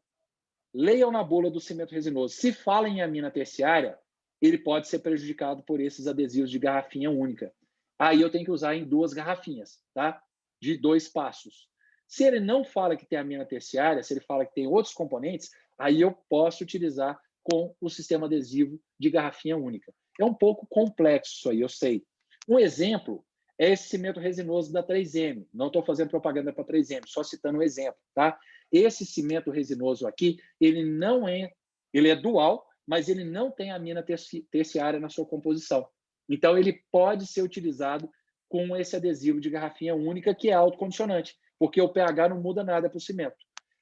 Leiam na bula do cimento resinoso. Se fala em amina terciária, ele pode ser prejudicado por esses adesivos de garrafinha única. Aí eu tenho que usar em 2 garrafinhas, tá? De 2 passos. Se ele não fala que tem amina terciária, se ele fala que tem outros componentes, aí eu posso utilizar com o sistema adesivo de garrafinha única. É um pouco complexo isso aí, eu sei. Um exemplo é esse cimento resinoso da 3M. Não estou fazendo propaganda para 3M, só citando um exemplo, tá? Esse cimento resinoso aqui, ele é dual, mas ele não tem amina terciária na sua composição. Então, ele pode ser utilizado com esse adesivo de garrafinha única, que é autocondicionante, porque o pH não muda nada para o cimento.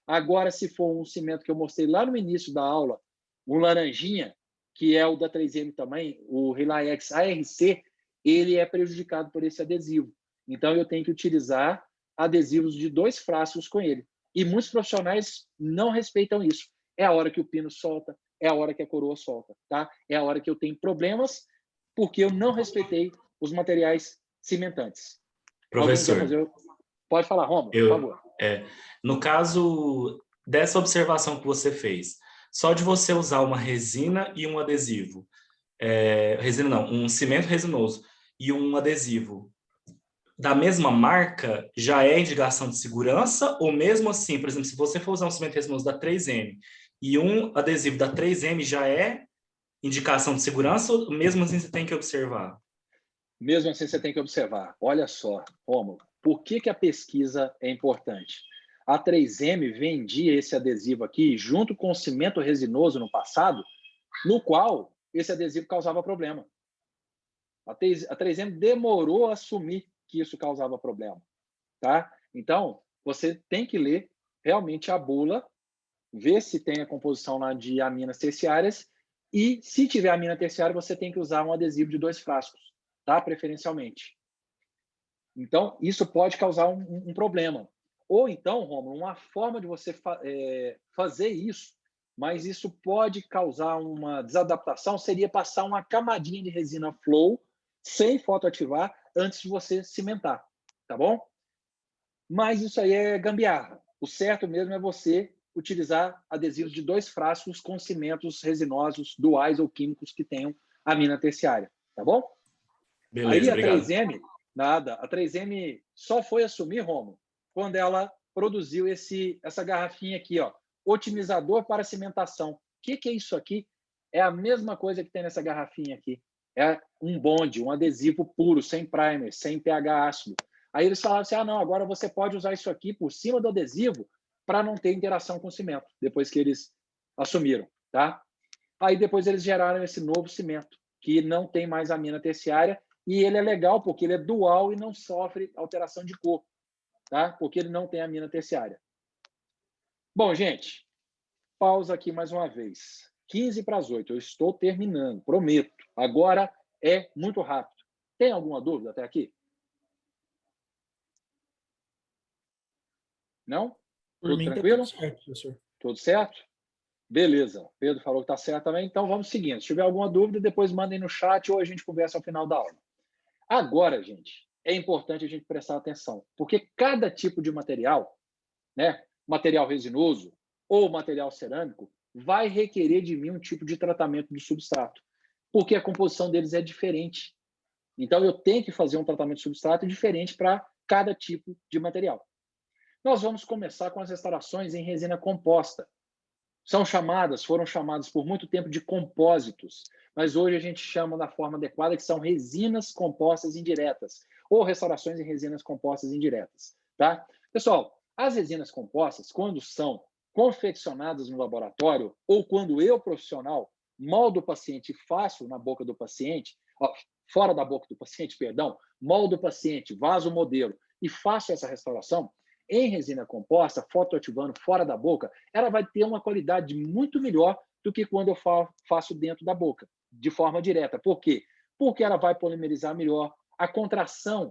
Agora, se for um cimento que eu mostrei lá no início da aula, um laranjinha, que é o da 3M também, o Relax ARC, ele é prejudicado por esse adesivo. Então, eu tenho que utilizar adesivos de 2 frascos com ele. E muitos profissionais não respeitam isso. É a hora que o pino solta, é a hora que a coroa solta, tá? É a hora que eu tenho problemas porque eu não respeitei os materiais cimentantes. Professor, pode falar, Romulo, por favor. No caso dessa observação que você fez, só de você usar uma resina e um adesivo, resina não, um cimento resinoso e um adesivo da mesma marca, já é indicação de segurança? Ou mesmo assim, por exemplo, se você for usar um cimento resinoso da 3M e um adesivo da 3M, já é indicação de segurança, ou mesmo assim você tem que observar? Mesmo assim você tem que observar. Olha só, Rômulo, por que a pesquisa é importante? A 3M vendia esse adesivo aqui junto com o cimento resinoso no passado, no qual esse adesivo causava problema. A 3M demorou a assumir que isso causava problema, tá? Então, você tem que ler realmente a bula, ver se tem a composição lá de aminas terciárias e, se tiver amina terciária, você tem que usar um adesivo de 2 frascos, tá? Preferencialmente. Então, isso pode causar um problema. Ou então, Rômulo, uma forma de você fazer isso, mas isso pode causar uma desadaptação, seria passar uma camadinha de resina flow sem fotoativar antes de você cimentar, tá bom? Mas isso aí é gambiarra. O certo mesmo é você utilizar adesivos de 2 frascos com cimentos resinosos duais ou químicos que tenham amina terciária, tá bom? Beleza, aí a obrigado. 3M, nada. A 3M só foi assumir, Rômulo, quando ela produziu essa garrafinha aqui, ó, otimizador para cimentação. O que é isso aqui? É a mesma coisa que tem nessa garrafinha aqui. É um bonde, um adesivo puro, sem primer, sem pH ácido. Aí eles falaram assim, não, agora você pode usar isso aqui por cima do adesivo para não ter interação com o cimento, depois que eles assumiram, tá? Aí depois eles geraram esse novo cimento, que não tem mais amina terciária, e ele é legal porque ele é dual e não sofre alteração de cor, tá? Porque ele não tem amina terciária. Bom, gente, pausa aqui mais uma vez. 15 para as 8, eu estou terminando, prometo. Agora é muito rápido. Tem alguma dúvida até aqui? Não? Por Tudo mim, tranquilo? tá tudo certo, professor. Tudo certo? Beleza. Pedro falou que está certo também. Então vamos seguindo. Se tiver alguma dúvida, depois mandem no chat ou a gente conversa ao final da aula. Agora, gente, é importante a gente prestar atenção, porque cada tipo de material, né, material resinoso ou material cerâmico, vai requerer de mim um tipo de tratamento do substrato, porque a composição deles é diferente. Então, eu tenho que fazer um tratamento de substrato diferente para cada tipo de material. Nós vamos começar com as restaurações em resina composta. Foram chamadas por muito tempo de compósitos, mas hoje a gente chama da forma adequada, que são resinas compostas indiretas, ou restaurações em resinas compostas indiretas, tá? Pessoal, as resinas compostas, quando são confeccionadas no laboratório, ou quando eu, profissional, moldo o paciente e faço na boca do paciente, fora da boca do paciente, perdão, moldo o paciente, vaso o modelo e faço essa restauração, em resina composta, fotoativando fora da boca, ela vai ter uma qualidade muito melhor do que quando eu faço dentro da boca, de forma direta. Por quê? Porque ela vai polimerizar melhor, a contração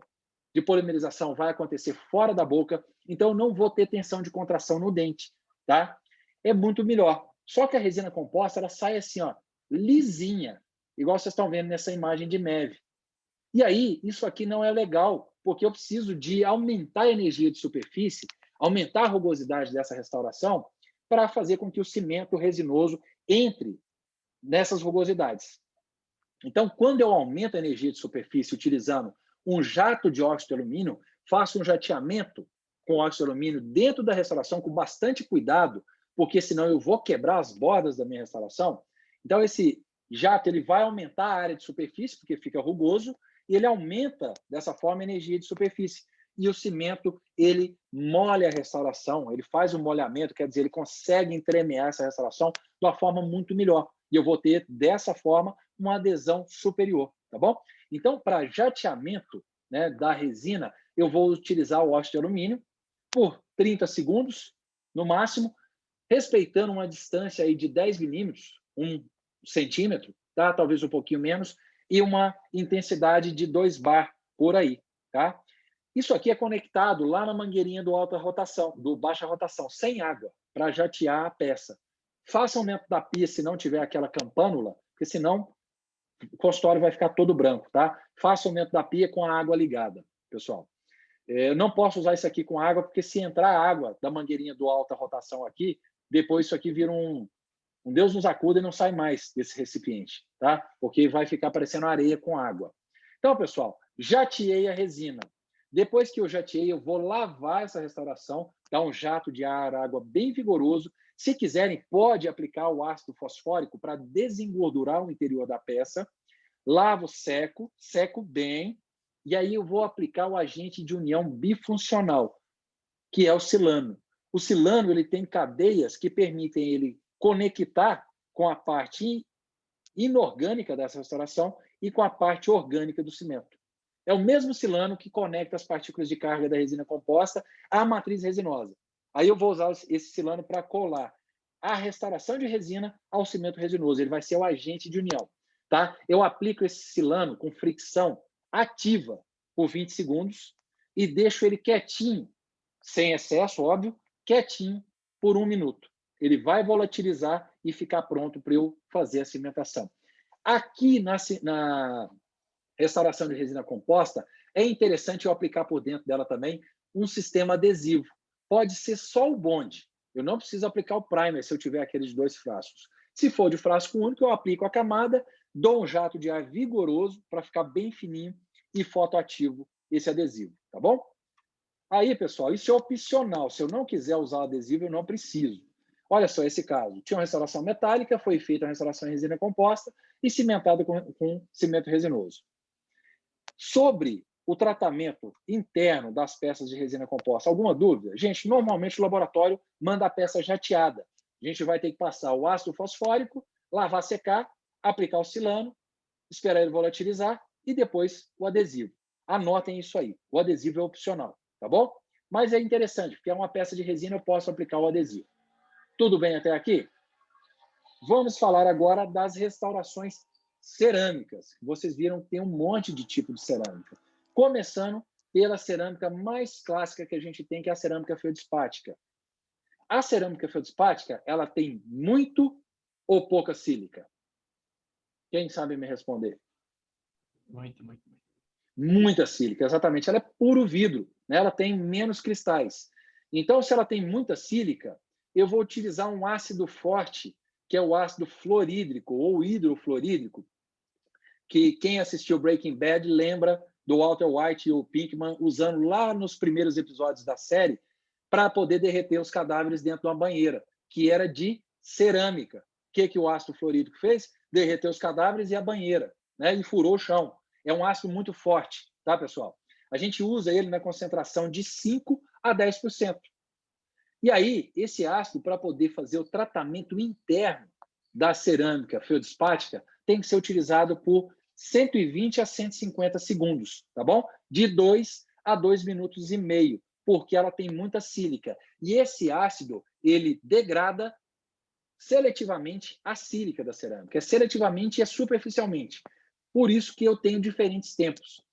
de polimerização vai acontecer fora da boca, então eu não vou ter tensão de contração no dente, tá? É muito melhor. Só que a resina composta, ela sai assim, ó, lisinha, igual vocês estão vendo nessa imagem de neve. E aí, isso aqui não é legal, porque eu preciso de aumentar a energia de superfície, aumentar a rugosidade dessa restauração, para fazer com que o cimento resinoso entre nessas rugosidades. Então, quando eu aumento a energia de superfície utilizando um jato de óxido de alumínio, faço um jateamento com óxido de alumínio dentro da restauração com bastante cuidado, porque senão eu vou quebrar as bordas da minha restauração. Então, esse jato ele vai aumentar a área de superfície, porque fica rugoso, e ele aumenta, dessa forma, a energia de superfície. E o cimento, ele molha a restauração, ele faz um molhamento, quer dizer, ele consegue entremear essa restauração de uma forma muito melhor. E eu vou ter, dessa forma, uma adesão superior, tá bom? Então, para jateamento, né, da resina, eu vou utilizar o óxido de alumínio por 30 segundos, no máximo, respeitando uma distância aí de 10 milímetros, 1 centímetro, tá? Talvez um pouquinho menos, e uma intensidade de 2 bar por aí, tá? Isso aqui é conectado lá na mangueirinha do alta rotação, do baixa rotação, sem água, para jatear a peça. Faça aumento da pia se não tiver aquela campânula, porque senão o consultório vai ficar todo branco, tá? Faça aumento da pia com a água ligada, pessoal. Eu não posso usar isso aqui com água, porque se entrar água da mangueirinha do alta rotação aqui, depois isso aqui vira um Deus nos acuda e não sai mais desse recipiente, tá? Porque vai ficar parecendo areia com água. Então, pessoal, jateei a resina. Depois que eu jateei, eu vou lavar essa restauração, dar um jato de ar, água bem vigoroso. Se quiserem, pode aplicar o ácido fosfórico para desengordurar o interior da peça. Lavo, seco bem, e aí eu vou aplicar o agente de união bifuncional, que é o silano. O silano ele tem cadeias que permitem ele conectar com a parte inorgânica dessa restauração e com a parte orgânica do cimento. É o mesmo silano que conecta as partículas de carga da resina composta à matriz resinosa. Aí eu vou usar esse silano para colar a restauração de resina ao cimento resinoso. Ele vai ser o agente de união. Tá? Eu aplico esse silano com fricção ativa por 20 segundos e deixo ele quietinho, sem excesso, óbvio, quietinho por 1 minuto. Ele vai volatilizar e ficar pronto para eu fazer a cimentação. Aqui na restauração de resina composta, é interessante eu aplicar por dentro dela também um sistema adesivo. Pode ser só o bonde. Eu não preciso aplicar o primer se eu tiver aqueles 2 frascos. Se for de frasco único, eu aplico a camada, dou um jato de ar vigoroso para ficar bem fininho e fotoativo esse adesivo, tá bom? Aí, pessoal, isso é opcional. Se eu não quiser usar o adesivo, eu não preciso. Olha só esse caso. Tinha uma restauração metálica, foi feita a restauração em resina composta e cimentada com cimento resinoso. Sobre o tratamento interno das peças de resina composta, alguma dúvida? Gente, normalmente o laboratório manda a peça jateada. A gente vai ter que passar o ácido fosfórico, lavar, secar, aplicar o silano, esperar ele volatilizar e depois o adesivo. Anotem isso aí. O adesivo é opcional, tá bom? Mas é interessante, porque é uma peça de resina, eu posso aplicar o adesivo. Tudo bem até aqui? Vamos falar agora das restaurações cerâmicas. Vocês viram que tem um monte de tipo de cerâmica. Começando pela cerâmica mais clássica que a gente tem, que é a cerâmica feldspática. A cerâmica feldspática, ela tem muito ou pouca sílica? Quem sabe me responder? Muito. Muita sílica, exatamente. Ela é puro vidro, né? Ela tem menos cristais. Então, se ela tem muita sílica, eu vou utilizar um ácido forte, que é o ácido fluorídrico ou hidrofluorídrico, que quem assistiu Breaking Bad lembra do Walter White e o Pinkman usando lá nos primeiros episódios da série para poder derreter os cadáveres dentro de uma banheira, que era de cerâmica. O que o ácido fluorídrico fez? Derreteu os cadáveres e a banheira, né? E furou o chão. É um ácido muito forte, tá, pessoal? A gente usa ele na concentração de 5 a 10%. E aí, esse ácido, para poder fazer o tratamento interno da cerâmica feldspática, tem que ser utilizado por 120 a 150 segundos, tá bom? De 2 a 2 minutos e meio, porque ela tem muita sílica. E esse ácido, ele degrada seletivamente a sílica da cerâmica. É seletivamente e é superficialmente. Por isso que eu tenho diferentes tempos.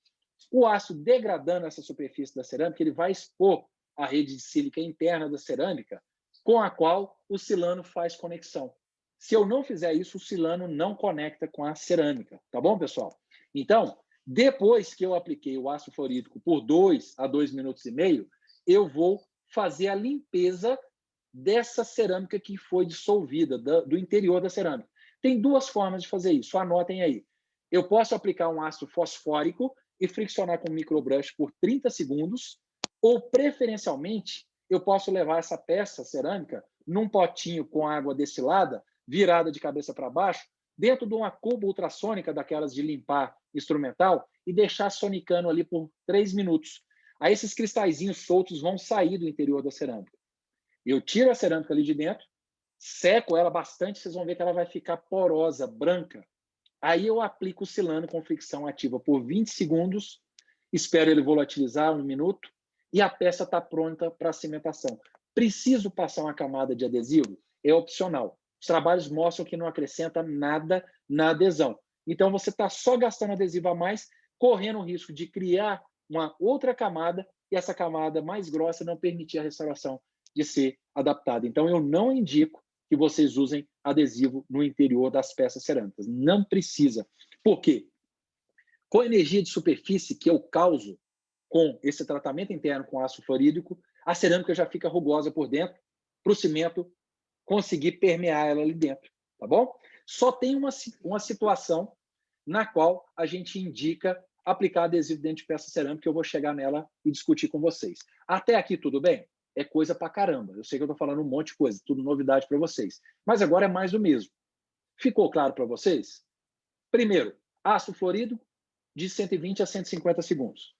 O ácido degradando essa superfície da cerâmica, ele vai expor a rede de sílica interna da cerâmica, com a qual o silano faz conexão. Se eu não fizer isso, o silano não conecta com a cerâmica. Tá bom, pessoal? Então, depois que eu apliquei o ácido fluorídrico por 2 a 2 minutos e meio, eu vou fazer a limpeza dessa cerâmica que foi dissolvida, do interior da cerâmica. Tem 2 formas de fazer isso, anotem aí. Eu posso aplicar um ácido fosfórico e friccionar com microbrush por 30 segundos, ou, preferencialmente, eu posso levar essa peça cerâmica num potinho com água destilada, virada de cabeça para baixo, dentro de uma cuba ultrassônica, daquelas de limpar instrumental, e deixar sonicando ali por 3 minutos. Aí esses cristalzinhos soltos vão sair do interior da cerâmica. Eu tiro a cerâmica ali de dentro, seco ela bastante, vocês vão ver que ela vai ficar porosa, branca. Aí eu aplico o silano com fricção ativa por 20 segundos, espero ele volatilizar 1 minuto, e a peça está pronta para a cimentação. Preciso passar uma camada de adesivo? É opcional. Os trabalhos mostram que não acrescenta nada na adesão. Então, você está só gastando adesivo a mais, correndo o risco de criar uma outra camada, e essa camada mais grossa não permitir a restauração de ser adaptada. Então, eu não indico que vocês usem adesivo no interior das peças cerâmicas. Não precisa. Por quê? Com a energia de superfície que eu causo, com esse tratamento interno com ácido fluorídrico, a cerâmica já fica rugosa por dentro, para o cimento conseguir permear ela ali dentro, tá bom? Só tem uma situação na qual a gente indica aplicar adesivo dentro de peça cerâmica, que eu vou chegar nela e discutir com vocês. Até aqui tudo bem? É coisa pra caramba. Eu sei que eu estou falando um monte de coisa, tudo novidade para vocês. Mas agora é mais do mesmo. Ficou claro para vocês? Primeiro, ácido fluorídrico de 120 a 150 segundos.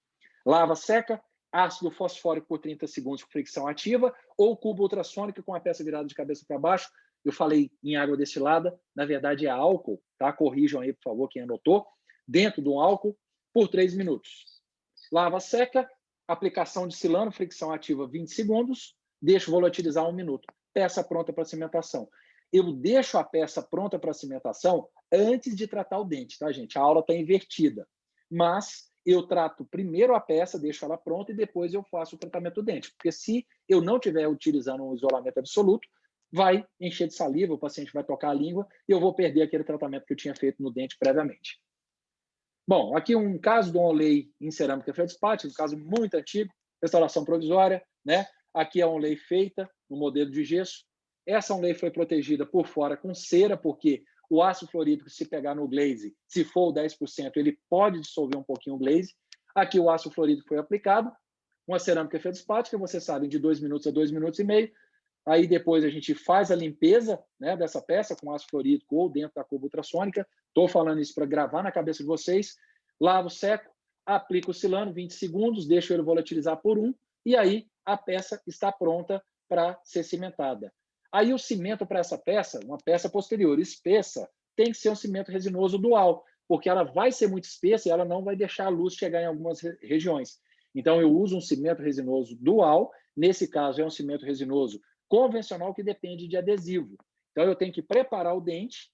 Lava seca, ácido fosfórico por 30 segundos com fricção ativa, ou cubo ultrassônico com a peça virada de cabeça para baixo. Eu falei em água destilada, na verdade é álcool, tá? Corrijam aí, por favor, quem anotou. Dentro do álcool, por 3 minutos. Lava seca, aplicação de silano, fricção ativa 20 segundos, deixo volatilizar 1 minuto. Peça pronta para cimentação. Eu deixo a peça pronta para cimentação antes de tratar o dente, tá, gente? A aula está invertida. Mas eu trato primeiro a peça, deixo ela pronta e depois eu faço o tratamento do dente. Porque se eu não estiver utilizando um isolamento absoluto, vai encher de saliva, o paciente vai tocar a língua e eu vou perder aquele tratamento que eu tinha feito no dente previamente. Bom, aqui um caso de um onlay em cerâmica feldspathic, um caso muito antigo, restauração provisória, né? Aqui é uma onlay feita no modelo de gesso. Essa onlay foi protegida por fora com cera, porque o ácido fluorídrico, se pegar no glaze, se for o 10%, ele pode dissolver um pouquinho o glaze. Aqui o ácido fluorídrico foi aplicado, uma cerâmica feldspathic, vocês sabem, de 2 minutos a 2 minutos e meio. Aí depois a gente faz a limpeza, né, dessa peça com ácido fluorídrico ou dentro da cuba ultrassônica. Estou falando isso para gravar na cabeça de vocês. Lavo, seco, aplico o silano, 20 segundos, deixo ele volatilizar por 1, e aí a peça está pronta para ser cimentada. Aí o cimento para essa peça, uma peça posterior espessa, tem que ser um cimento resinoso dual, porque ela vai ser muito espessa e ela não vai deixar a luz chegar em algumas regiões. Então eu uso um cimento resinoso dual, nesse caso é um cimento resinoso convencional que depende de adesivo. Então eu tenho que preparar o dente,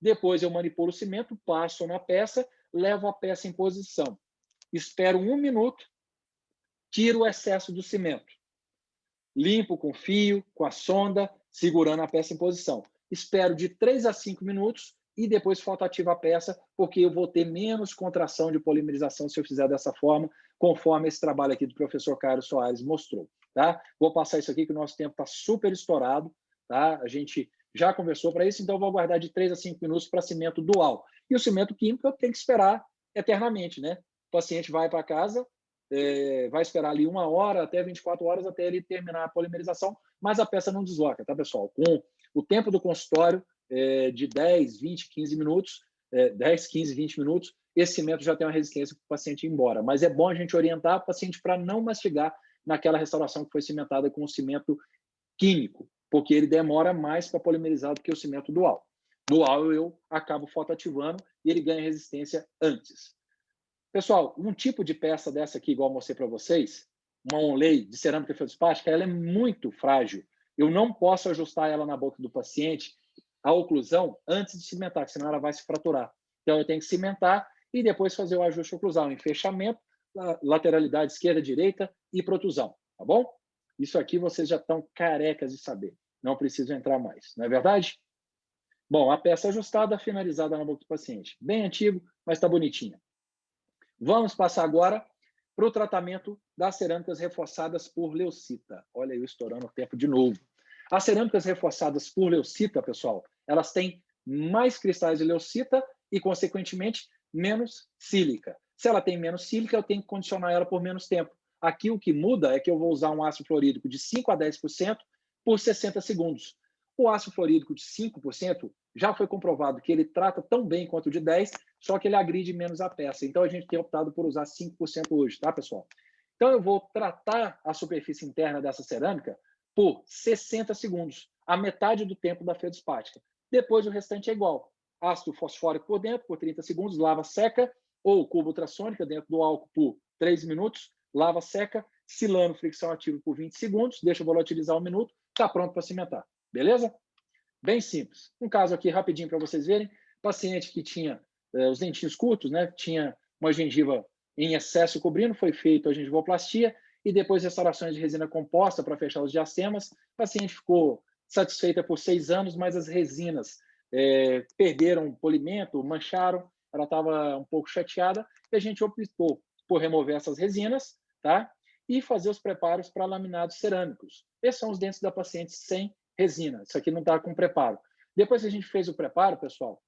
depois eu manipulo o cimento, passo na peça, levo a peça em posição. Espero 1 minuto, tiro o excesso do cimento. Limpo com fio, com a sonda, segurando a peça em posição. Espero de 3 a 5 minutos e depois fotoativo a peça, porque eu vou ter menos contração de polimerização se eu fizer dessa forma, conforme esse trabalho aqui do professor Cairo Soares mostrou. Tá? Vou passar isso aqui, que o nosso tempo está super estourado. Tá? A gente já conversou para isso, então eu vou aguardar de 3 a 5 minutos para cimento dual. E o cimento químico eu tenho que esperar eternamente. Né? O paciente vai para casa, vai esperar ali 1 hora até 24 horas até ele terminar a polimerização, mas a peça não desloca, tá, pessoal? Com o tempo do consultório de 10, 20, 15 minutos, 10, 15, 20 minutos, esse cimento já tem uma resistência para o paciente ir embora. Mas é bom a gente orientar o paciente para não mastigar naquela restauração que foi cimentada com o cimento químico, porque ele demora mais para polimerizar do que o cimento dual. Dual eu acabo fotoativando e ele ganha resistência antes. Pessoal, um tipo de peça dessa aqui, igual eu mostrei para vocês, uma onlay de cerâmica feldspática, ela é muito frágil. Eu não posso ajustar ela na boca do paciente, a oclusão, antes de cimentar, senão ela vai se fraturar. Então, eu tenho que cimentar e depois fazer o ajuste oclusal em fechamento, lateralidade esquerda, direita e protusão, tá bom? Isso aqui vocês já estão carecas de saber. Não preciso entrar mais, não é verdade? Bom, a peça ajustada, finalizada na boca do paciente. Bem antigo, mas está bonitinha. Vamos passar agora para o tratamento das cerâmicas reforçadas por leucita. Olha eu estourando o tempo de novo. As cerâmicas reforçadas por leucita, pessoal, elas têm mais cristais de leucita e, consequentemente, menos sílica. Se ela tem menos sílica, eu tenho que condicionar ela por menos tempo. Aqui o que muda é que eu vou usar um ácido fluorídrico de 5 a 10% por 60 segundos. O ácido fluorídrico de 5% já foi comprovado que ele trata tão bem quanto o de 10%, só que ele agride menos a peça. Então, a gente tem optado por usar 5% hoje, tá, pessoal? Então, eu vou tratar a superfície interna dessa cerâmica por 60 segundos, a metade do tempo da feldspática. Depois, o restante é igual. Ácido fosfórico por dentro, por 30 segundos, lava seca, ou cuba ultrassônica dentro do álcool por 3 minutos, lava seca, silano, fricção ativa por 20 segundos, deixa volatilizar 1 minuto, está pronto para cimentar. Beleza? Bem simples. Um caso aqui rapidinho para vocês verem. Paciente que tinha os dentinhos curtos, né? Tinha uma gengiva em excesso cobrindo, foi feito a gengivoplastia e depois restaurações de resina composta para fechar os diastemas. O paciente ficou satisfeita por 6 anos, mas as resinas perderam polimento, mancharam, ela estava um pouco chateada e a gente optou por remover essas resinas, tá? E fazer os preparos para laminados cerâmicos. Esses são os dentes da paciente sem resina. Isso aqui não está com preparo. Depois que a gente fez o preparo, pessoal,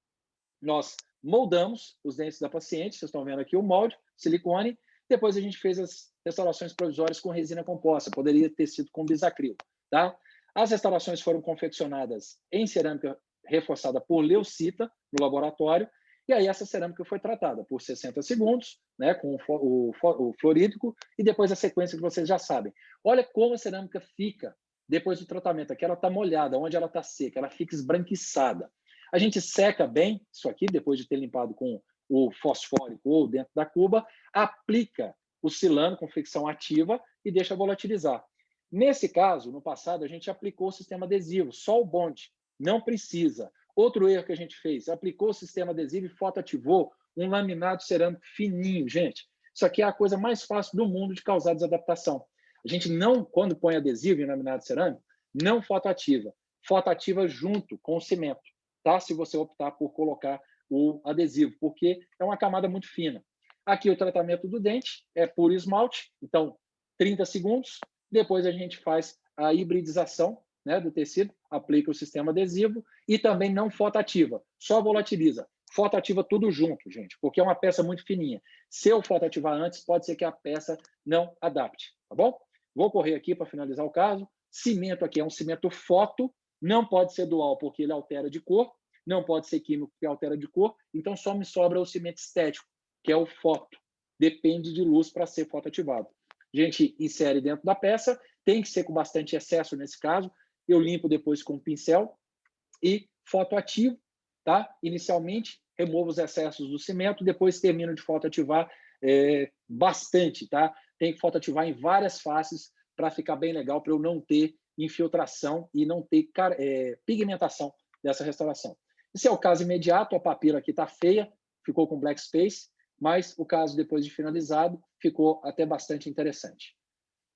nós moldamos os dentes da paciente. Vocês estão vendo aqui o molde, silicone. Depois a gente fez as restaurações provisórias com resina composta. Poderia ter sido com bisacril, tá? As restaurações foram confeccionadas em cerâmica reforçada por leucita no laboratório. E aí essa cerâmica foi tratada por 60 segundos, né, com o fluorídrico, e depois a sequência que vocês já sabem. Olha como a cerâmica fica depois do tratamento. Aqui ela está molhada, onde ela está seca, ela fica esbranquiçada. A gente seca bem isso aqui, depois de ter limpado com o fosfórico ou dentro da cuba, aplica o silano com fricção ativa e deixa volatilizar. Nesse caso, no passado, a gente aplicou o sistema adesivo, só o bonde, não precisa. Outro erro que a gente fez, aplicou o sistema adesivo e fotoativou um laminado cerâmico fininho. Gente, isso aqui é a coisa mais fácil do mundo de causar desadaptação. A gente não, quando põe adesivo em laminado cerâmico, não fotoativa. Fotoativa junto com o cimento, tá? Se você optar por colocar o adesivo, porque é uma camada muito fina. Aqui o tratamento do dente é por esmalte, então 30 segundos. Depois a gente faz a hibridização, né, do tecido, aplica o sistema adesivo e também não fotoativa, só volatiliza. Fotoativa tudo junto, gente, porque é uma peça muito fininha. Se eu fotoativar antes, pode ser que a peça não adapte, tá bom? Vou correr aqui para finalizar o caso. Cimento aqui é um cimento foto, não pode ser dual porque ele altera de cor, não pode ser químico porque altera de cor, então só me sobra o cimento estético, que é o foto. Depende de luz para ser fotoativado. A gente insere dentro da peça, tem que ser com bastante excesso nesse caso. Eu limpo depois com um pincel e fotoativo, tá? Inicialmente, removo os excessos do cimento, depois termino de fotoativar bastante, tá? Tem que fotoativar em várias faces para ficar bem legal, para eu não ter infiltração e não ter pigmentação dessa restauração. Esse é o caso imediato, a papila aqui está feia, ficou com black space, mas o caso depois de finalizado ficou até bastante interessante.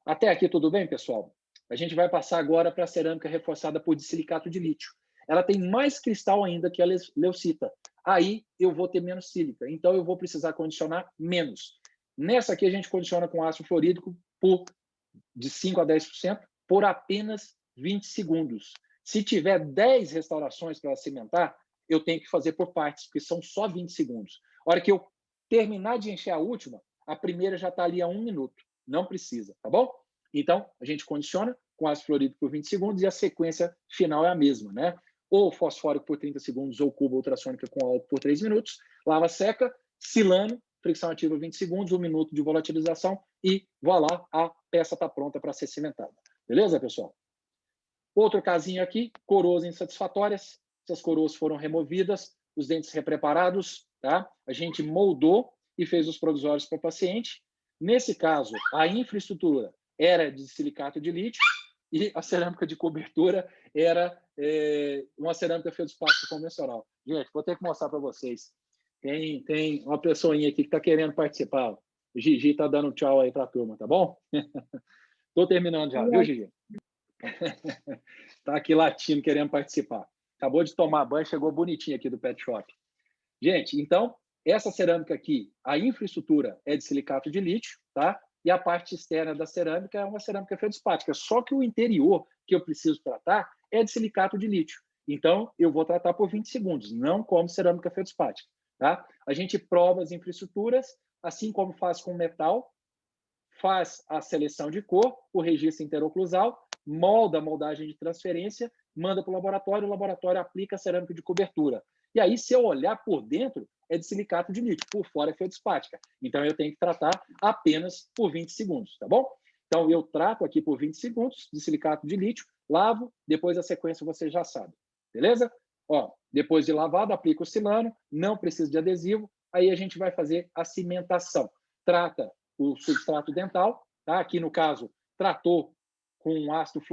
Até aqui tudo bem, pessoal? A gente vai passar agora para a cerâmica reforçada por disilicato de lítio. Ela tem mais cristal ainda que a leucita. Aí eu vou ter menos sílica, então eu vou precisar condicionar menos. Nessa aqui a gente condiciona com ácido fluorídrico de 5 a 10% por apenas 20 segundos. Se tiver 10 restaurações para cimentar, eu tenho que fazer por partes, porque são só 20 segundos. A hora que eu terminar de encher a última, a primeira já está ali a 1 minuto. Não precisa, tá bom? Então, a gente condiciona com ácido fluorídrico por 20 segundos e a sequência final é a mesma, né? Ou fosfórico por 30 segundos ou cuba ultrassônica com álcool por 3 minutos, lava seca, silano, fricção ativa 20 segundos, 1 minuto de volatilização e, voilá, a peça está pronta para ser cimentada. Beleza, pessoal? Outro casinho aqui, coroas insatisfatórias. Essas coroas foram removidas, os dentes repreparados, tá? A gente moldou e fez os provisórios para o paciente. Nesse caso, a infraestrutura era de silicato de lítio e a cerâmica de cobertura era uma cerâmica feldspática convencional. Gente, vou ter que mostrar para vocês. Tem uma pessoinha aqui que está querendo participar. O Gigi está dando tchau aí para a turma, tá bom? Estou terminando já, viu, Gigi? Está aqui latindo, querendo participar. Acabou de tomar banho, chegou bonitinho aqui do pet shop. Gente, então, essa cerâmica aqui, a infraestrutura é de silicato de lítio, tá? E a parte externa da cerâmica é uma cerâmica feldspática. Só que o interior que eu preciso tratar é de silicato de lítio. Então, eu vou tratar por 20 segundos, não como cerâmica feldspática, tá? A gente prova as infraestruturas, assim como faz com metal, faz a seleção de cor, o registro interoclusal, molda a moldagem de transferência, manda para o laboratório aplica a cerâmica de cobertura. E aí, se eu olhar por dentro, é de silicato de lítio, por fora é feldspática. Então, eu tenho que tratar apenas por 20 segundos, tá bom? Então, eu trato aqui por 20 segundos de silicato de lítio, lavo, depois a sequência você já sabe, beleza? Ó, depois de lavado, aplico o silano, não precisa de adesivo, aí a gente vai fazer a cimentação. Trata o substrato dental, tá? Aqui no caso, tratou com ácido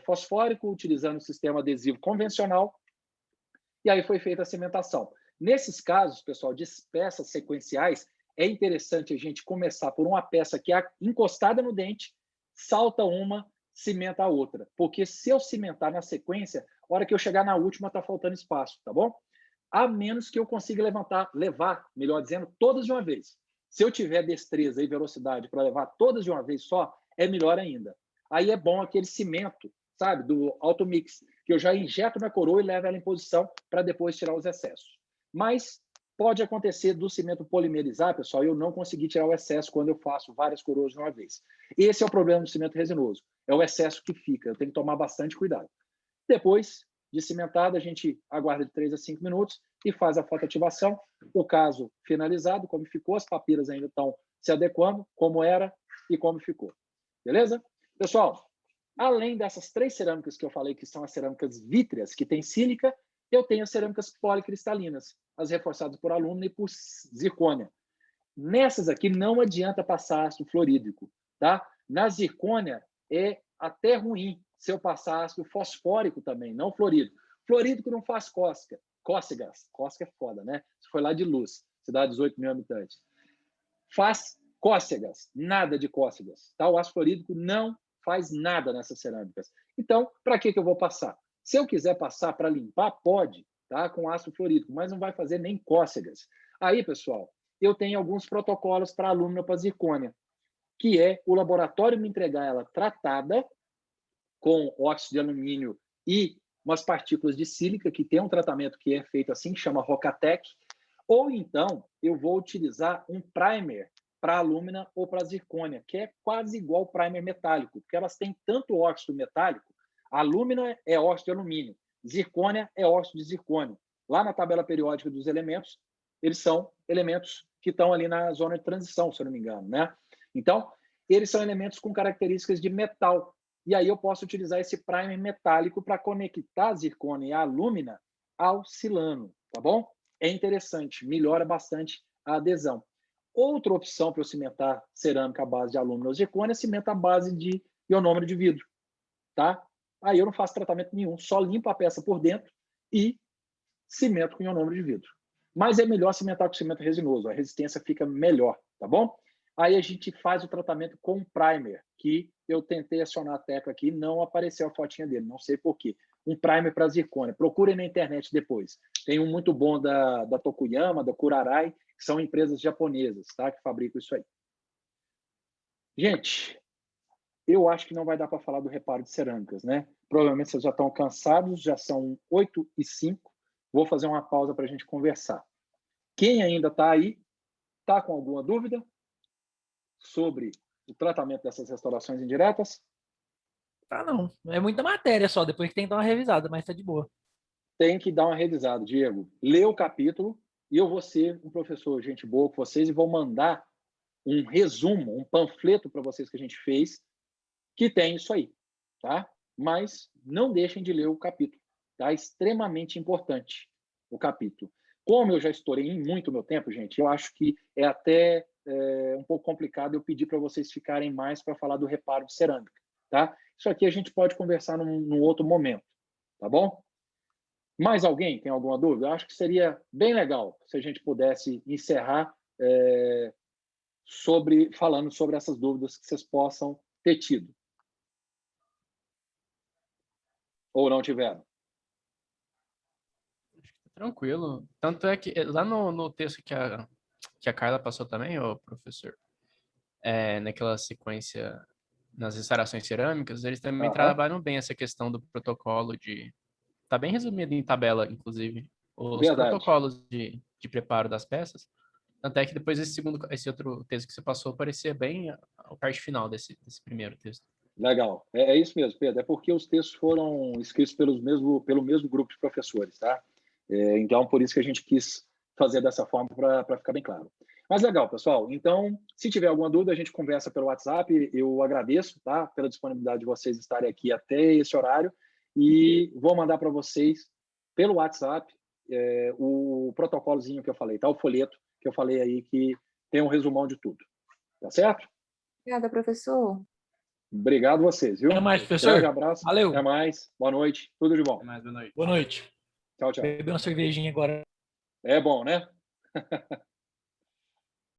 fosfórico, utilizando o sistema adesivo convencional, e aí foi feita a cimentação. Nesses casos, pessoal, de peças sequenciais, é interessante a gente começar por uma peça que é encostada no dente, salta uma, cimenta a outra. Porque se eu cimentar na sequência, a hora que eu chegar na última, está faltando espaço, tá bom? A menos que eu consiga levar, melhor dizendo, todas de uma vez. Se eu tiver destreza e velocidade para levar todas de uma vez só, é melhor ainda. Aí é bom aquele cimento, sabe, do automix, que eu já injeto na coroa e levo ela em posição para depois tirar os excessos. Mas pode acontecer do cimento polimerizar, pessoal, eu não conseguir tirar o excesso quando eu faço várias coroas de uma vez. Esse é o problema do cimento resinoso, é o excesso que fica, eu tenho que tomar bastante cuidado. Depois de cimentado, a gente aguarda de 3 a 5 minutos e faz a fotoativação. O caso finalizado, como ficou, as papilas ainda estão se adequando, como era e como ficou. Beleza? Pessoal, além dessas 3 cerâmicas que eu falei, que são as cerâmicas vítreas, que tem sílica, eu tenho as cerâmicas policristalinas, as reforçadas por alumina e por zircônia. Nessas aqui não adianta passar ácido fluorídrico, tá? Na zircônia é até ruim se eu passar ácido fosfórico também, não fluorídrico. Fluorídrico não faz cócegas. Cócega é foda, né? Você foi lá de Luz, cidade de 18 mil habitantes. Faz cócegas, nada de cócegas, tá? O ácido fluorídrico não faz nada nessas cerâmicas. Então, para que eu vou passar? Se eu quiser passar para limpar, pode, tá? Com ácido fluorídrico, mas não vai fazer nem cócegas. Aí, pessoal, eu tenho alguns protocolos para alumina para zircônia, que é o laboratório me entregar ela tratada com óxido de alumínio e umas partículas de sílica, que tem um tratamento que é feito assim, que chama Rocatec, ou então eu vou utilizar um primer para alumina ou para zircônia, que é quase igual ao primer metálico, porque elas têm tanto óxido metálico, a alumina é óxido de alumínio, zircônia é óxido de zircônio. Lá na tabela periódica dos elementos, eles são elementos que estão ali na zona de transição, se eu não me engano, né? Então, eles são elementos com características de metal. E aí eu posso utilizar esse primer metálico para conectar a zircônia e a alumina ao silano, tá bom? É interessante, melhora bastante a adesão. Outra opção para eu cimentar cerâmica à base de alumínio ou zircônia é cimento à base de ionômero de vidro, tá? Aí eu não faço tratamento nenhum, só limpo a peça por dentro e cimento com ionômero de vidro. Mas é melhor cimentar com cimento resinoso, a resistência fica melhor, tá bom? Aí a gente faz o tratamento com primer, que eu tentei acionar a tecla aqui, não apareceu a fotinha dele, não sei por quê. Um primer para zircônia. Procurem na internet depois. Tem um muito bom da Tokuyama, da Kurarai, que são empresas japonesas, tá? Que fabricam isso aí. Gente, eu acho que não vai dar para falar do reparo de cerâmicas, né? Provavelmente vocês já estão cansados, já são 8h05. Vou fazer uma pausa para a gente conversar. Quem ainda está aí, está com alguma dúvida sobre o tratamento dessas restaurações indiretas? Tá, não. É muita matéria só, depois que tem que dar uma revisada, mas tá de boa. Tem que dar uma revisada, Diego. Lê o capítulo e eu vou ser um professor gente boa com vocês e vou mandar um resumo, um panfleto para vocês que a gente fez, que tem isso aí, tá? Mas não deixem de ler o capítulo, tá? Extremamente importante o capítulo. Como eu já estourei muito meu tempo, gente, eu acho que é até um pouco complicado eu pedir para vocês ficarem mais para falar do reparo de cerâmica, tá? Isso aqui a gente pode conversar num outro momento, tá bom? Mais alguém tem alguma dúvida? Eu acho que seria bem legal se a gente pudesse encerrar falando sobre essas dúvidas que vocês possam ter tido. Ou não tiveram? Tranquilo. Tanto é que lá no texto que a Carla passou também, o professor, naquela sequência, nas restaurações cerâmicas, eles também trabalham bem essa questão do protocolo de... Tá bem resumido em tabela, inclusive, os protocolos de preparo das peças. Tanto é que depois esse outro texto que você passou parecia bem a parte final desse primeiro texto. Legal. É isso mesmo, Pedro. É porque os textos foram escritos pelo mesmo grupo de professores, tá? Então, por isso que a gente quis fazer dessa forma para ficar bem claro. Mas legal, pessoal. Então, se tiver alguma dúvida, a gente conversa pelo WhatsApp. Eu agradeço, tá? Pela disponibilidade de vocês estarem aqui até esse horário. E vou mandar para vocês, pelo WhatsApp, o protocolozinho que eu falei, tá? O folheto que eu falei aí, que tem um resumão de tudo. Tá certo? Obrigada, professor. Obrigado a vocês, viu? Até mais, professor. Grande abraço. Valeu. Até mais. Boa noite. Tudo de bom. Até mais, boa noite. Boa noite. Tchau, tchau. Beber uma cervejinha agora. É bom, né?